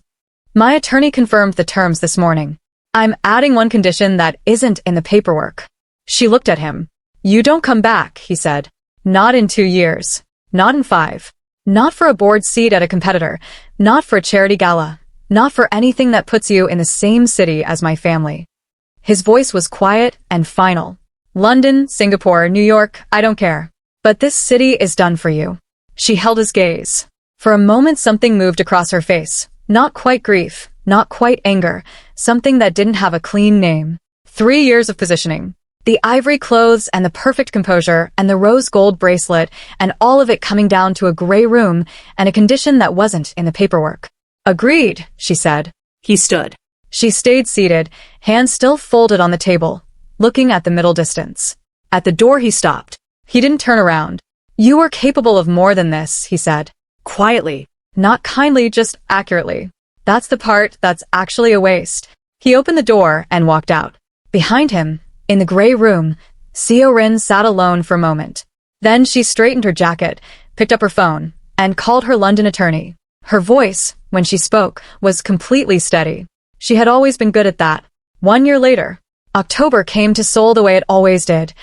My attorney confirmed the terms this morning. I'm adding one condition that isn't in the paperwork." She looked at him. "You don't come back," he said. "Not in 2 years. Not in 5. Not for a board seat at a competitor. Not for a charity gala. Not for anything that puts you in the same city as my family." His voice was quiet and final. "London, Singapore, New York, I don't care. But this city is done for you." She held his gaze. For a moment something moved across her face. Not quite grief, not quite anger, something that didn't have a clean name. 3 years of positioning. The ivory clothes and the perfect composure and the rose gold bracelet and all of it coming down to a gray room and a condition that wasn't in the paperwork. "Agreed," she said. He stood. She stayed seated, hands still folded on the table, looking at the middle distance. At the door he stopped. He didn't turn around. "You are capable of more than this," he said. Quietly. Not kindly, just accurately. That's the part that's actually a waste. He opened the door and walked out. Behind him, in the gray room, Seo-rin sat alone for a moment. Then she straightened her jacket, picked up her phone, and called her London attorney. Her voice, when she spoke, was completely steady. She had always been good at that. 1 year later, October came to Seoul the way it always did.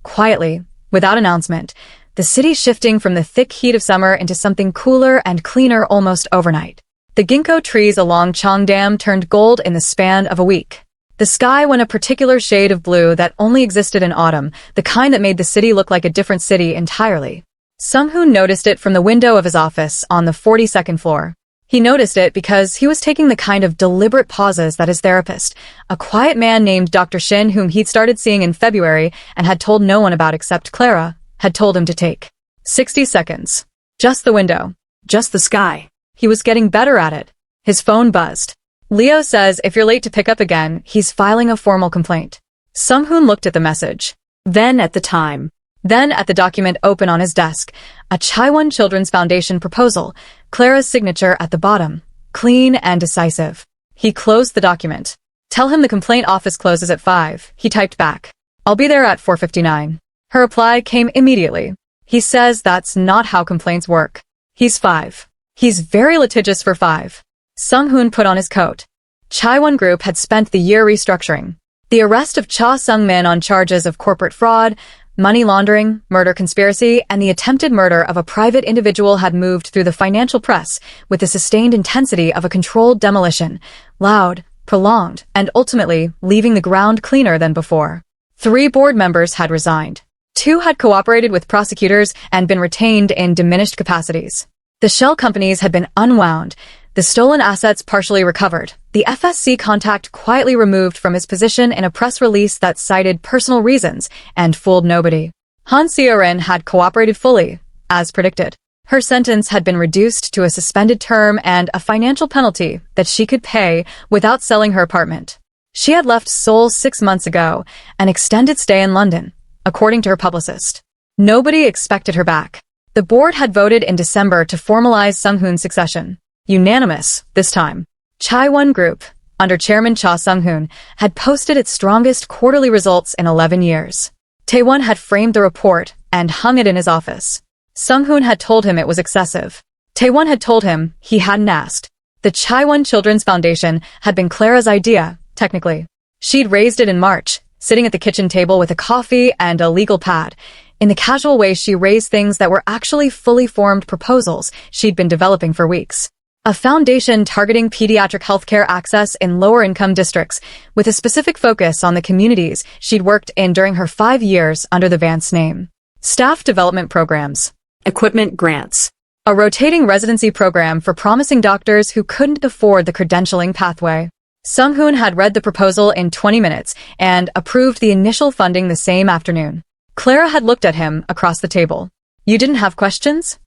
Quietly, without announcement, the city shifting from the thick heat of summer into something cooler and cleaner almost overnight. The ginkgo trees along Cheongdam turned gold in the span of a week. The sky went a particular shade of blue that only existed in autumn, the kind that made the city look like a different city entirely. Sunghoon noticed it from the window of his office on the 42nd floor. He noticed it because he was taking the kind of deliberate pauses that his therapist, a quiet man named Dr. Shin, whom he'd started seeing in February and had told no one about except Clara, had told him to take. 60 seconds. Just the window. Just the sky. He was getting better at it. His phone buzzed. Leo says if you're late to pick up again, he's filing a formal complaint. Sunghoon looked at the message. Then at the time. Then at the document open on his desk, a Chaiwon Children's Foundation proposal, Clara's signature at the bottom, clean and decisive. He closed the document. Tell him the complaint office closes at 5, he typed back. I'll be there at 4:59. Her reply came immediately. He says that's not how complaints work. He's 5. He's very litigious for 5. Sunghoon put on his coat. Chaiwon Group had spent the year restructuring. The arrest of Cha Sung-min on charges of corporate fraud, money laundering, murder conspiracy, and the attempted murder of a private individual had moved through the financial press with the sustained intensity of a controlled demolition, loud, prolonged, and ultimately leaving the ground cleaner than before. 3 board members had resigned. 2 had cooperated with prosecutors and been retained in diminished capacities. The shell companies had been unwound, the stolen assets partially recovered, the FSC contact quietly removed from his position in a press release that cited personal reasons and fooled nobody. Han Seo-rin had cooperated fully, as predicted. Her sentence had been reduced to a suspended term and a financial penalty that she could pay without selling her apartment. She had left Seoul 6 months ago, an extended stay in London, according to her publicist. Nobody expected her back. The board had voted in December to formalize Sunghoon's succession. Unanimous, this time. Chaiwon Group, under Chairman Cha Sunghoon, had posted its strongest quarterly results in 11 years. Taewon had framed the report and hung it in his office. Sunghoon had told him it was excessive. Taewon had told him he hadn't asked. The Chaiwon Children's Foundation had been Clara's idea, technically. She'd raised it in March, sitting at the kitchen table with a coffee and a legal pad. In the casual way she raised things that were actually fully formed proposals she'd been developing for weeks. A foundation targeting pediatric healthcare access in lower-income districts, with a specific focus on the communities she'd worked in during her 5 years under the Vance name. Staff development programs. Equipment grants. A rotating residency program for promising doctors who couldn't afford the credentialing pathway. Sunghoon had read the proposal in 20 minutes and approved the initial funding the same afternoon. Clara had looked at him across the table. You didn't have questions?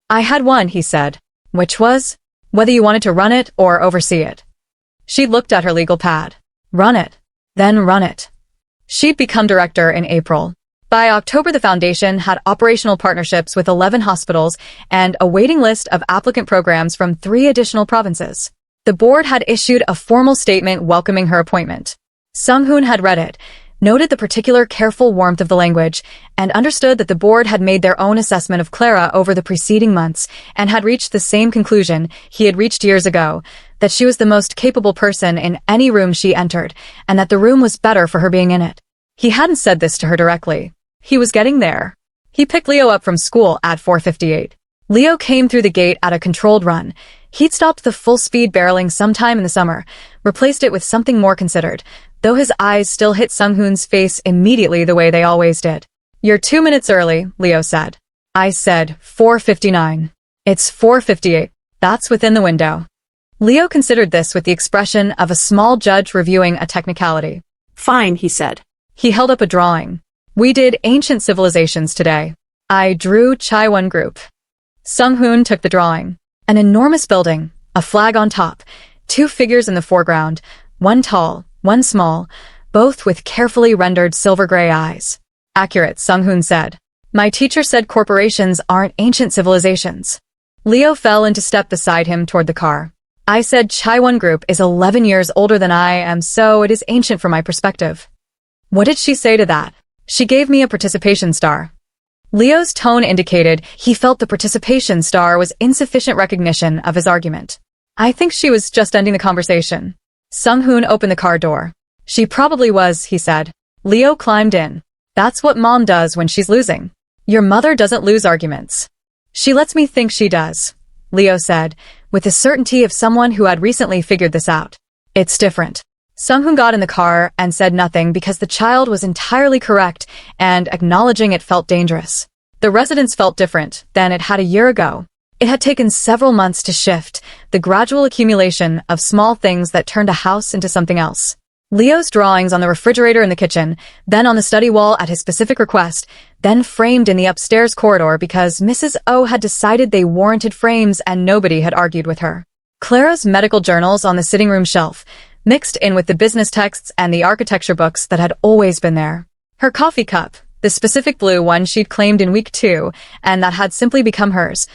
I had one, he said. Which was? Whether you wanted to run it or oversee it. She looked at her legal pad. Run it. Then run it. She'd become director in April. By October, the foundation had operational partnerships with 11 hospitals and a waiting list of applicant programs from 3 additional provinces. The board had issued a formal statement welcoming her appointment. Sunghoon had read it, noted the particular careful warmth of the language, and understood that the board had made their own assessment of Clara over the preceding months and had reached the same conclusion he had reached years ago, that she was the most capable person in any room she entered, and that the room was better for her being in it. He hadn't said this to her directly. He was getting there. He picked Leo up from school at 4:58. Leo came through the gate at a controlled run. He'd stopped the full-speed barreling sometime in the summer, replaced it with something more considered, though his eyes still hit Sunghoon's face immediately the way they always did. You're 2 minutes early, Leo said. I said 4:59. It's 4:58. That's within the window. Leo considered this with the expression of a small judge reviewing a technicality. Fine, he said. He held up a drawing. We did ancient civilizations today. I drew Chaiwon Group. Sunghoon took the drawing. An enormous building, a flag on top, 2 figures in the foreground, one tall, one small, both with carefully rendered silver-gray eyes. Accurate, Sunghoon said. My teacher said corporations aren't ancient civilizations. Leo fell into step beside him toward the car. I said Chaiwon Group is 11 years older than I am, so it is ancient from my perspective. What did she say to that? She gave me a participation star. Leo's tone indicated he felt the participation star was insufficient recognition of his argument. I think she was just ending the conversation. Sunghoon opened the car door. She probably was, he said. Leo climbed in. That's what mom does when she's losing. Your mother doesn't lose arguments. She lets me think she does, Leo said, with the certainty of someone who had recently figured this out. It's different. Sunghoon got in the car and said nothing because the child was entirely correct and acknowledging it felt dangerous. The residence felt different than it had a year ago. It had taken several months to shift, the gradual accumulation of small things that turned a house into something else. Leo's drawings on the refrigerator in the kitchen, then on the study wall at his specific request, then framed in the upstairs corridor because Mrs. O had decided they warranted frames and nobody had argued with her. Clara's medical journals on the sitting room shelf, mixed in with the business texts and the architecture books that had always been there. Her coffee cup, the specific blue one she'd claimed in week 2, and that had simply become hers,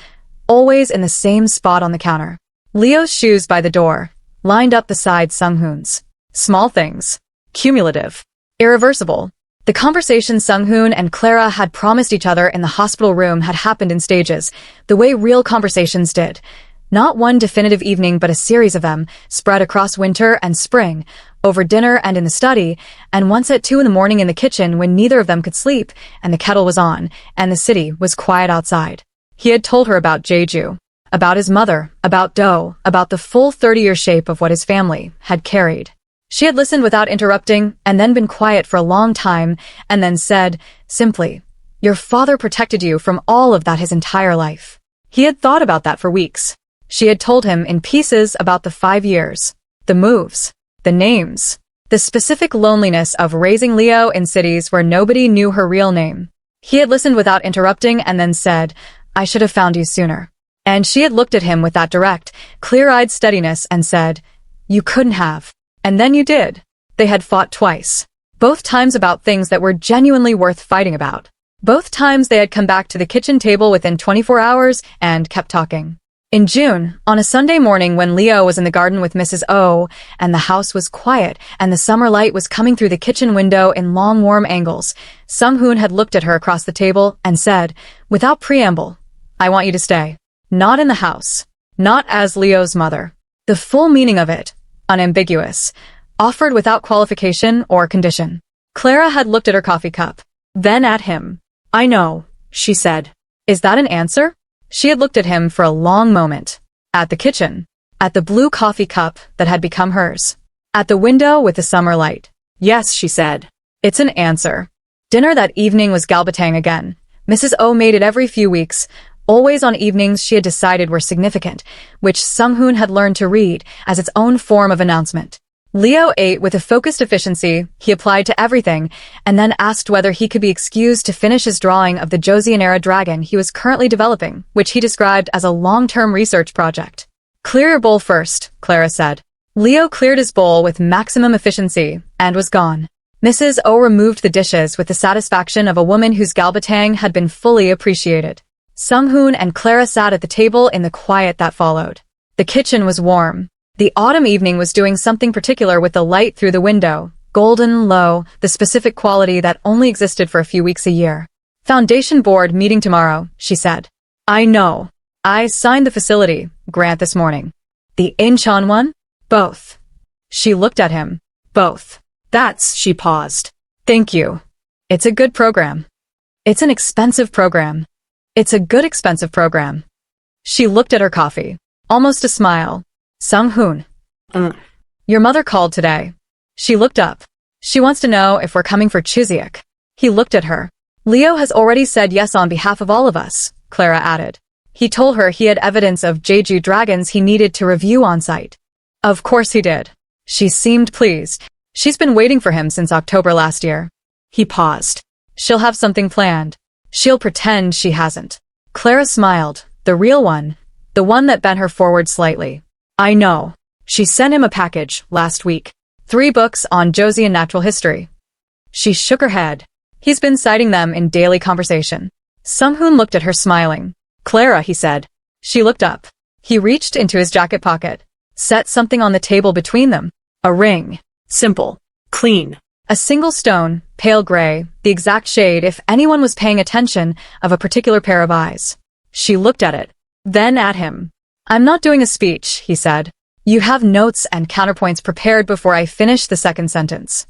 always in the same spot on the counter. Leo's shoes by the door, lined up beside Sunghoon's. Small things. Cumulative. Irreversible. The conversation Sunghoon and Clara had promised each other in the hospital room had happened in stages, the way real conversations did. Not one definitive evening but a series of them, spread across winter and spring, over dinner and in the study, and once at 2 a.m. in the kitchen when neither of them could sleep, and the kettle was on, and the city was quiet outside. He had told her about Jeju, about his mother, about Do, about the full 30-year shape of what his family had carried. She had listened without interrupting, and then been quiet for a long time, and then said, simply, "Your father protected you from all of that his entire life." He had thought about that for weeks. She had told him in pieces about the 5 years, the moves, the names, the specific loneliness of raising Leo in cities where nobody knew her real name. He had listened without interrupting and then said, "I should have found you sooner." And she had looked at him with that direct, clear-eyed steadiness and said, "You couldn't have. And then you did." They had fought twice. Both times about things that were genuinely worth fighting about. Both times they had come back to the kitchen table within 24 hours and kept talking. In June, on a Sunday morning when Leo was in the garden with Mrs. O, and the house was quiet and the summer light was coming through the kitchen window in long warm angles, Sunghoon had looked at her across the table and said, without preamble, "I want you to stay. Not in the house. Not as Leo's mother." The full meaning of it, unambiguous, offered without qualification or condition. Clara had looked at her coffee cup, then at him. "I know," she said. "Is that an answer?" She had looked at him for a long moment. At the kitchen. At the blue coffee cup that had become hers. At the window with the summer light. "Yes," she said. "It's an answer." Dinner that evening was galbatang again. Mrs. O made it every few weeks, always on evenings she had decided were significant, which Sunghoon had learned to read as its own form of announcement. Leo ate with a focused efficiency he applied to everything, and then asked whether he could be excused to finish his drawing of the Joseon-era dragon he was currently developing, which he described as a long-term research project. "Clear your bowl first," Clara said. Leo cleared his bowl with maximum efficiency and was gone. Mrs. O removed the dishes with the satisfaction of a woman whose galbatang had been fully appreciated. Sunghoon and Clara sat at the table in the quiet that followed. The kitchen was warm. The autumn evening was doing something particular with the light through the window, golden, low, the specific quality that only existed for a few weeks a year. "Foundation board meeting tomorrow," she said. "I know. I signed the facility grant this morning." "The Incheon one?" "Both." She looked at him. "Both." "That's," she paused. "Thank you. It's a good program." "It's an expensive program." "It's a good expensive program." She looked at her coffee. Almost a smile. "Sunghoon. Your mother called today." She looked up. "She wants to know if we're coming for Chuseok." He looked at her. "Leo has already said yes on behalf of all of us," Clara added. "He told her he had evidence of Jeju dragons he needed to review on site." "Of course he did." She seemed pleased. "She's been waiting for him since October last year." He paused. "She'll have something planned. She'll pretend she hasn't." Clara smiled. The real one. The one that bent her forward slightly. "I know. She sent him a package last week. 3 books on Joseon natural history." She shook her head. "He's been citing them in daily conversation." Sunghoon looked at her smiling. "Clara," he said. She looked up. He reached into his jacket pocket, set something on the table between them. A ring. Simple. Clean. A single stone, pale gray, the exact shade, if anyone was paying attention, of a particular pair of eyes. She looked at it, then at him. I'm not doing a speech, he said. You have notes and counterpoints prepared before I finish the second sentence.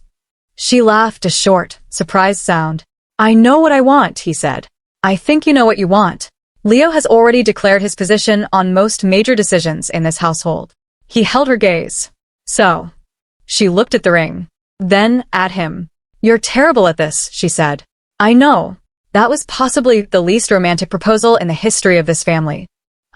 She laughed, a short, surprised sound. I know what I want, he said. I think you know what you want. Leo has already declared his position on most major decisions in this household. He held her gaze. So. She looked at the ring. Then at him. You're terrible at this, she said. I know. That was possibly the least romantic proposal in the history of this family.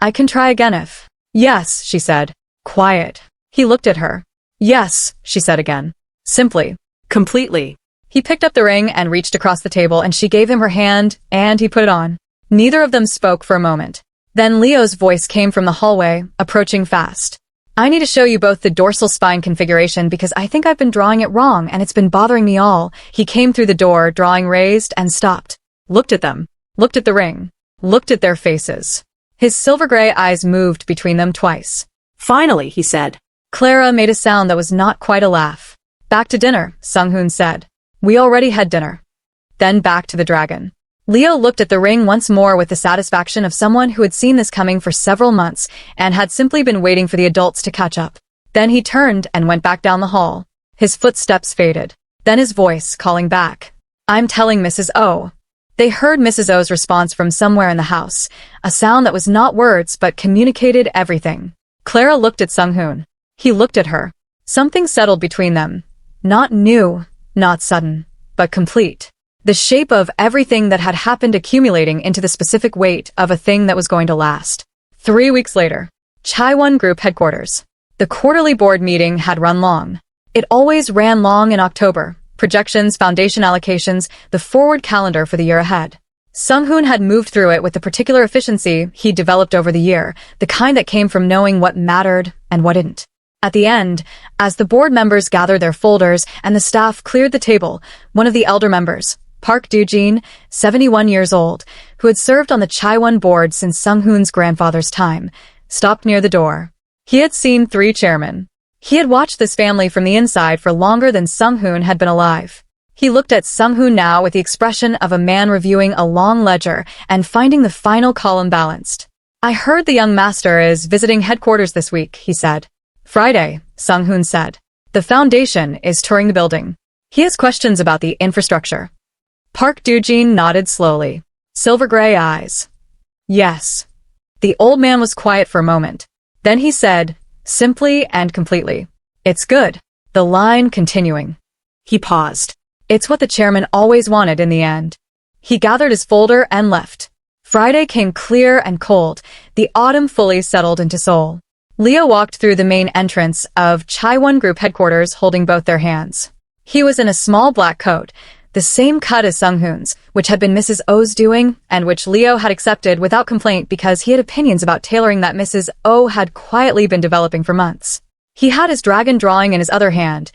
I can try again if. Yes, she said. Quiet. He looked at her. Yes, she said again. Simply. Completely. He picked up the ring and reached across the table, and she gave him her hand, and he put it on. Neither of them spoke for a moment. Then Leo's voice came from the hallway, approaching fast. I need to show you both the dorsal spine configuration because I think I've been drawing it wrong and it's been bothering me all. He came through the door, drawing raised, and stopped. Looked at them. Looked at the ring. Looked at their faces. His silver-gray eyes moved between them twice. Finally, he said. Clara made a sound that was not quite a laugh. Back to dinner, Sunghoon said. We already had dinner. Then back to the dragon. Leo looked at the ring once more with the satisfaction of someone who had seen this coming for several months and had simply been waiting for the adults to catch up. Then he turned and went back down the hall. His footsteps faded. Then his voice calling back. I'm telling Mrs. O. They heard Mrs. O's response from somewhere in the house, a sound that was not words but communicated everything. Clara looked at Sunghoon. He looked at her. Something settled between them. Not new, not sudden, but complete. The shape of everything that had happened accumulating into the specific weight of a thing that was going to last. 3 weeks later, Chaiwon Group headquarters. The quarterly board meeting had run long. It always ran long in October. Projections, foundation allocations, the forward calendar for the year ahead. Sunghoon had moved through it with the particular efficiency he'd developed over the year, the kind that came from knowing what mattered and what didn't. At the end, as the board members gathered their folders and the staff cleared the table, one of the elder members, Park Do-jin, 71 years old, who had served on the Chaiwon board since Sunghoon's grandfather's time, stopped near the door. He had seen 3 chairmen. He had watched this family from the inside for longer than Sunghoon had been alive. He looked at Sunghoon now with the expression of a man reviewing a long ledger and finding the final column balanced. I heard the young master is visiting headquarters this week, he said. Friday, Sunghoon said. The foundation is touring the building. He has questions about the infrastructure. Park Do-jin nodded slowly. Silver-gray eyes. Yes. The old man was quiet for a moment. Then he said, simply and completely, it's good. The line continuing. He paused. It's what the chairman always wanted in the end. He gathered his folder and left. Friday came clear and cold. The autumn fully settled into Seoul. Leo walked through the main entrance of Chaiwon Group headquarters holding both their hands. He was in a small black coat, the same cut as Sunghoon's, which had been Mrs. O's doing, and which Leo had accepted without complaint because he had opinions about tailoring that Mrs. O had quietly been developing for months. He had his dragon drawing in his other hand,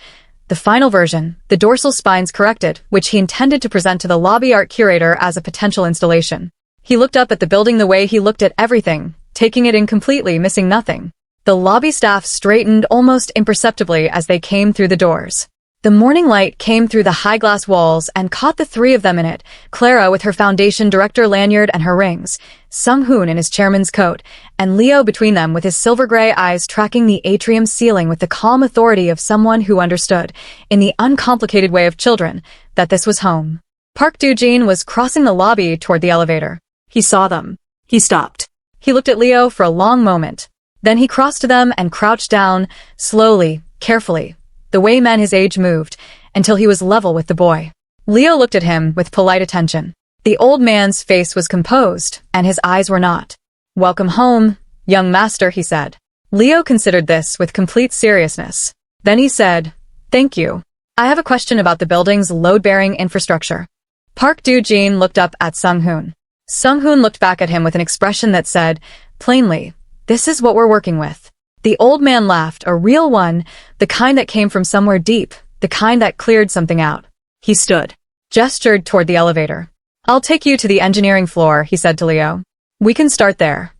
the final version, the dorsal spines corrected, which he intended to present to the lobby art curator as a potential installation. He looked up at the building the way he looked at everything, taking it in completely, missing nothing. The lobby staff straightened almost imperceptibly as they came through the doors. The morning light came through the high glass walls and caught the 3 of them in it, Clara with her foundation director lanyard and her rings, Sunghoon in his chairman's coat, and Leo between them with his silver-gray eyes tracking the atrium ceiling with the calm authority of someone who understood, in the uncomplicated way of children, that this was home. Park Do-jin was crossing the lobby toward the elevator. He saw them. He stopped. He looked at Leo for a long moment. Then he crossed to them and crouched down, slowly, carefully, the way men his age moved, until he was level with the boy. Leo looked at him with polite attention. The old man's face was composed, and his eyes were not. Welcome home, young master, he said. Leo considered this with complete seriousness. Then he said, thank you. I have a question about the building's load-bearing infrastructure. Park Do-jin looked up at Sunghoon. Sunghoon looked back at him with an expression that said, plainly, this is what we're working with. The old man laughed, a real one, the kind that came from somewhere deep, the kind that cleared something out. He stood, gestured toward the elevator. I'll take you to the engineering floor, he said to Leo. We can start there.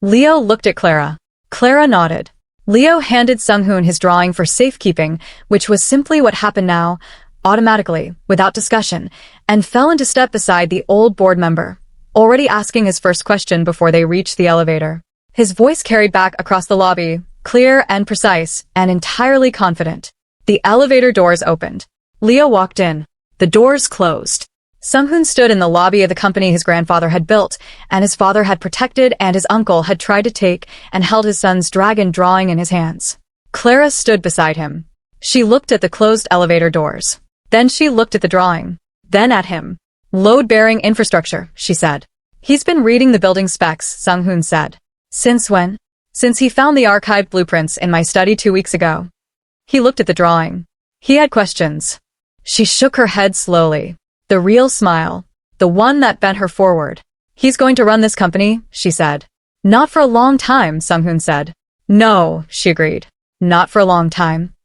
Leo looked at Clara. Clara nodded. Leo handed Sunghoon his drawing for safekeeping, which was simply what happened now, automatically, without discussion, and fell into step beside the old board member, already asking his first question before they reached the elevator. His voice carried back across the lobby, clear and precise, and entirely confident. The elevator doors opened. Leo walked in. The doors closed. Sunghoon stood in the lobby of the company his grandfather had built, and his father had protected, and his uncle had tried to take and held his son's dragon drawing in his hands. Clara stood beside him. She looked at the closed elevator doors. Then she looked at the drawing. Then at him. Load-bearing infrastructure, she said. He's been reading the building specs, Sunghoon said. Since when? Since he found the archived blueprints in my study 2 weeks ago. He looked at the drawing. He had questions. She shook her head slowly. The real smile. The one that bent her forward. He's going to run this company, she said. Not for a long time, Sunghoon said. No, she agreed. Not for a long time.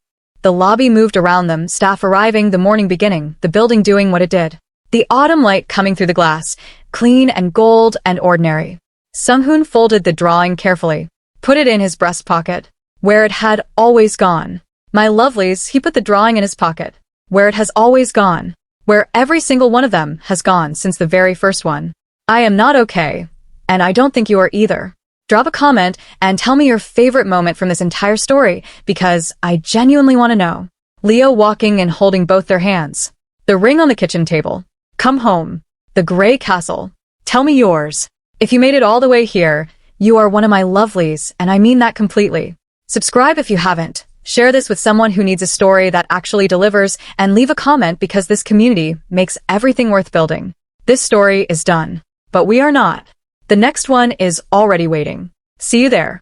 The lobby moved around them, staff arriving, the morning beginning, the building doing what it did. The autumn light coming through the glass, clean and gold and ordinary. Sunghoon folded the drawing carefully, put it in his breast pocket, where it had always gone. My lovelies, he put the drawing in his pocket, where it has always gone, where every single one of them has gone since the very first one. I am not okay, and I don't think you are either. Drop a comment and tell me your favorite moment from this entire story, because I genuinely want to know. Leo walking and holding both their hands. The ring on the kitchen table. Come home. The gray castle. Tell me yours. If you made it all the way here, you are one of my lovelies, and I mean that completely. Subscribe if you haven't. Share this with someone who needs a story that actually delivers, and leave a comment because this community makes everything worth building. This story is done, but we are not. The next one is already waiting. See you there.